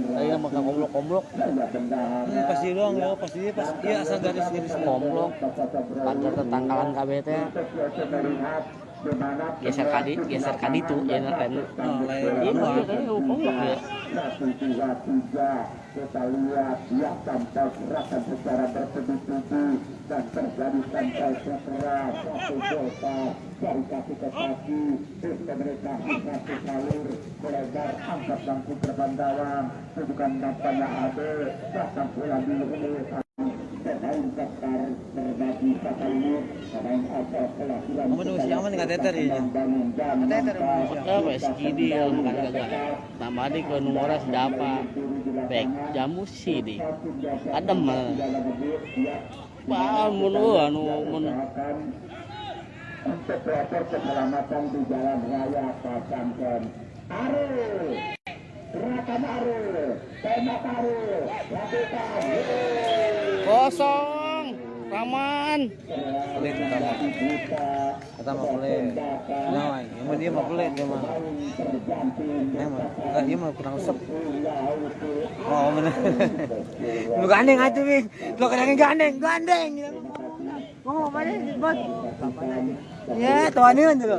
Saya makan komblok-komblok. Pasti doang ya, pasti pas dia asal garis-garis Komblok. Panjat tetanggalan KBT. Geser kadi tuh ya kan. Ini ada komblok ya. Kita lihat ya sampai gerakan secara bertubi-tubi dan terjadi sampai setelah satu delta dari kaki ke kaki mereka satu jalur melebar angkat bangku berbandawang bukan nampaknya ada bahkan pula di pemain besar berbagi kata ini pemain asal kelahiran manusia aman nggak teter ya? Teter Apa SGD ya bukan kagak. Nama adik ke nomornya sedapa. Baik jamu sih di. Adem mah. Wah, anu untuk proses keselamatan di jalan raya Pasangkan. Gerakan tembak lakukan. kosong. Raman. Pelit pertama pelit. Nah, emang dia mah pelit dia mah. Emang, dia mah kurang resep. Oh bener. Lu gandeng atuh nih. Lu gandeng. Ngomong apa nih, Bos? Ya, tuanin dulu.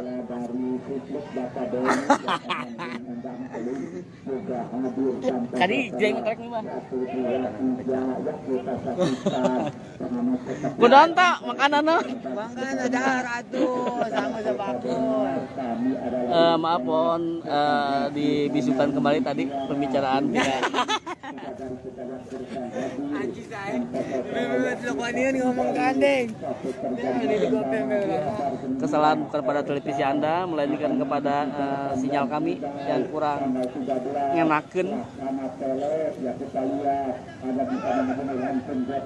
Tadi jeng trek nih, Bang. Kudaon tak makananna? Makan ada atuh sama sebakul. Maaf Pon, dibisukan kembali tadi pembicaraan kita. Anjing saya. Bener ngomong gandeng. Kesalahan bukan pada televisi Anda, melainkan kepada sinyal kami yang kurang ngenakeun. Ya kita lihat ada bisa mengenai penjat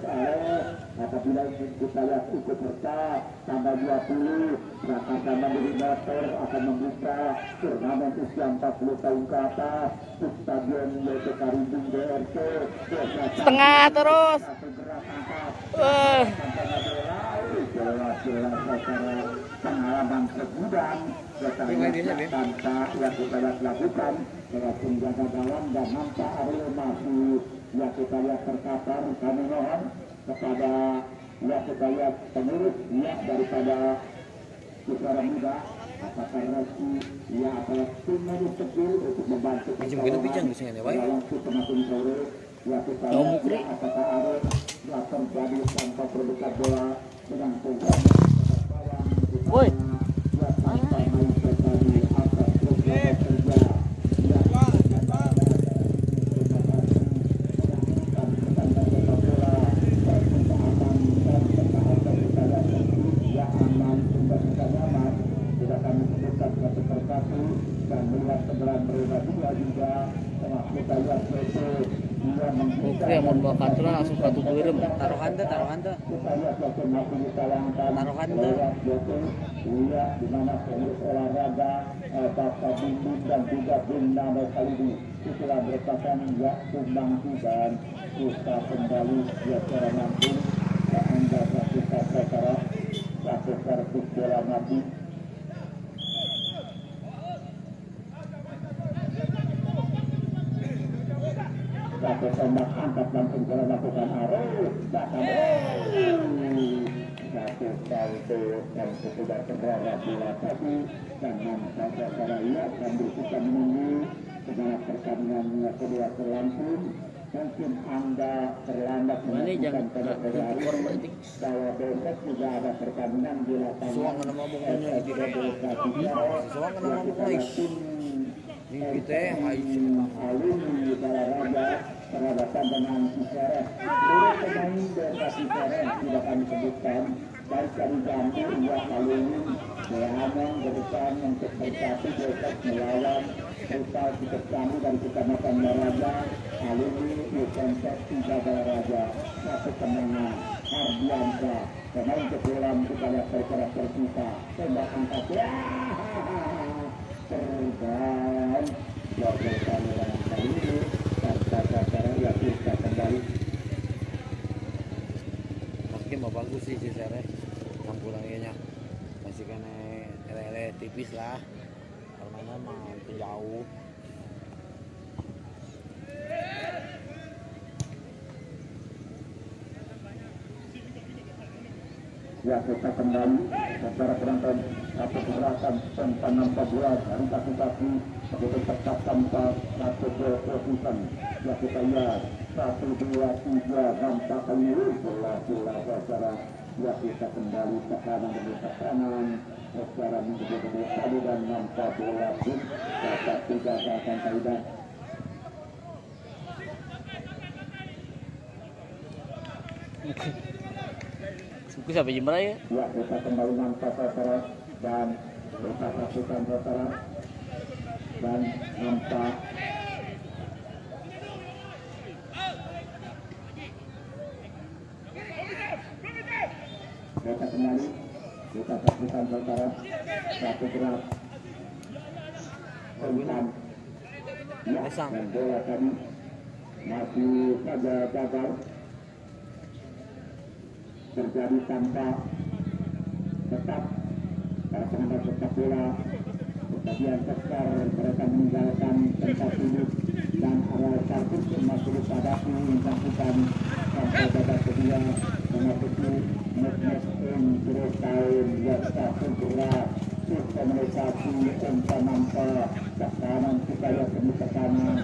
apabila kita lihat ikut serta tanggal 20 Jakarta Mandiri Motor akan membuka turnamen usia 40 tahun ke atas di Stadion YT Karimbing DRT Setengah terus. jelas secara pengalaman segudang tanpa yang kita lakukan dengan penjaga gawang dan nampak Ariel masih yang kita lihat terkapar kami mohon kepada yang kita lihat pengurus ya daripada Pusara Muda apakah Resi ya apakah tim medis kecil untuk membantu Bijang bisa ya, Pak. langsung semakin sore ya kita lihat apakah Ariel telah terjadi tanpa produk bola dengan program Woi. Oke, mau bawa kartu langsung kartu turun. Taruhan tuh. Taruhan tuh. Di mana pengurus olahraga Bapak Bimbing dan juga Bung Nano Kalidu itulah merupakan sumbangsi dan kita kembali secara langsung Anda saksikan satu servis bola mati. Satu tembak angkat langsung bola lakukan arus datang satu salto dan sesudah terbawa bola tadi dan saudara lihat dan kita menunggu setelah pertandingan kedua berlangsung. Mungkin Anda terlambat menentukan pada hari bahwa besok juga ada pertandingan di lapangan alumni Balaraja perhadapan dengan Cicerem. Seluruh pemain dari Cicerem tidak kami sebutkan, baik dari Jambi hingga alumni Belamong ke depan untuk bersatu besok melawan Rival Cicerem dari Kecamatan Balaraja, alumni Yukonset Tiga Balaraja. Satu kemenangan Ardiansa, pemain kepulan kita lihat perkara tersisa tembak angkat terbang warga saluran kali ini dan cara ya kita kembali Meski mau bagus sih Cicerem campurannya masih kena ele tipis lah karena mah jauh. ya kita kembali secara penonton satu gerakan tanpa 14 dari kaki begitu tetap tanpa satu gol position ya kita lihat 1, 2, 3 tanpa keliru bola secara ya kita kembali ke kanan demi ke kanan secara menjadi tadi dan nampak bola pun dapat 3 akan kaidah. Suku siapa jember ya? Ya, kita kembali nampak saudara dan kita saksikan saudara dan nampak kita kembali kita saksikan saudara satu gerak umpan ya, dan bola tadi masih saja gagal terjadi tanpa tetap para pengendal sepak bola kemudian besar mereka meninggalkan tempat duduk dan arah kartu masuk pada mencakupan sampai babak kedua memasuki match terus tahun biasa segera komunikasi tanpa nampak tekanan supaya demi tekanan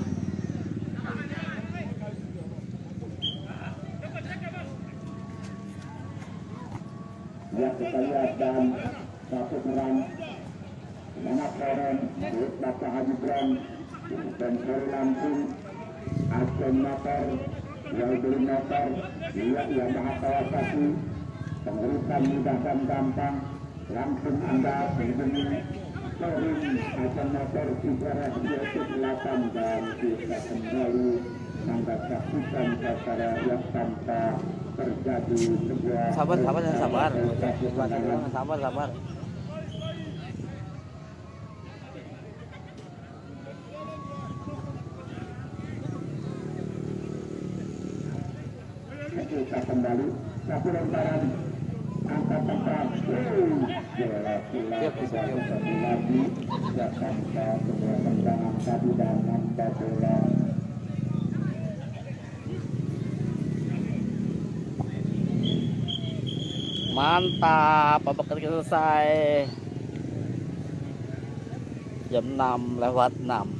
ya kita lihat dan satu serang mana Koren Bapak Haji Bram dan Kori Lampung Asen Motor Yalbeli Motor ia Maha Kawasaki pengurusan mudah dan gampang langsung Anda menghubungi Korin Asen Motor 328 dan kita kembali Anda saksikan acara yang tanpa terjadi sebuah Sabar. Kita kembali satu lemparan angkat tempat lagi Jakarta sebuah tendangan tadi dan nampak bola Mantap, babak ketiga selesai. Jam 6:06.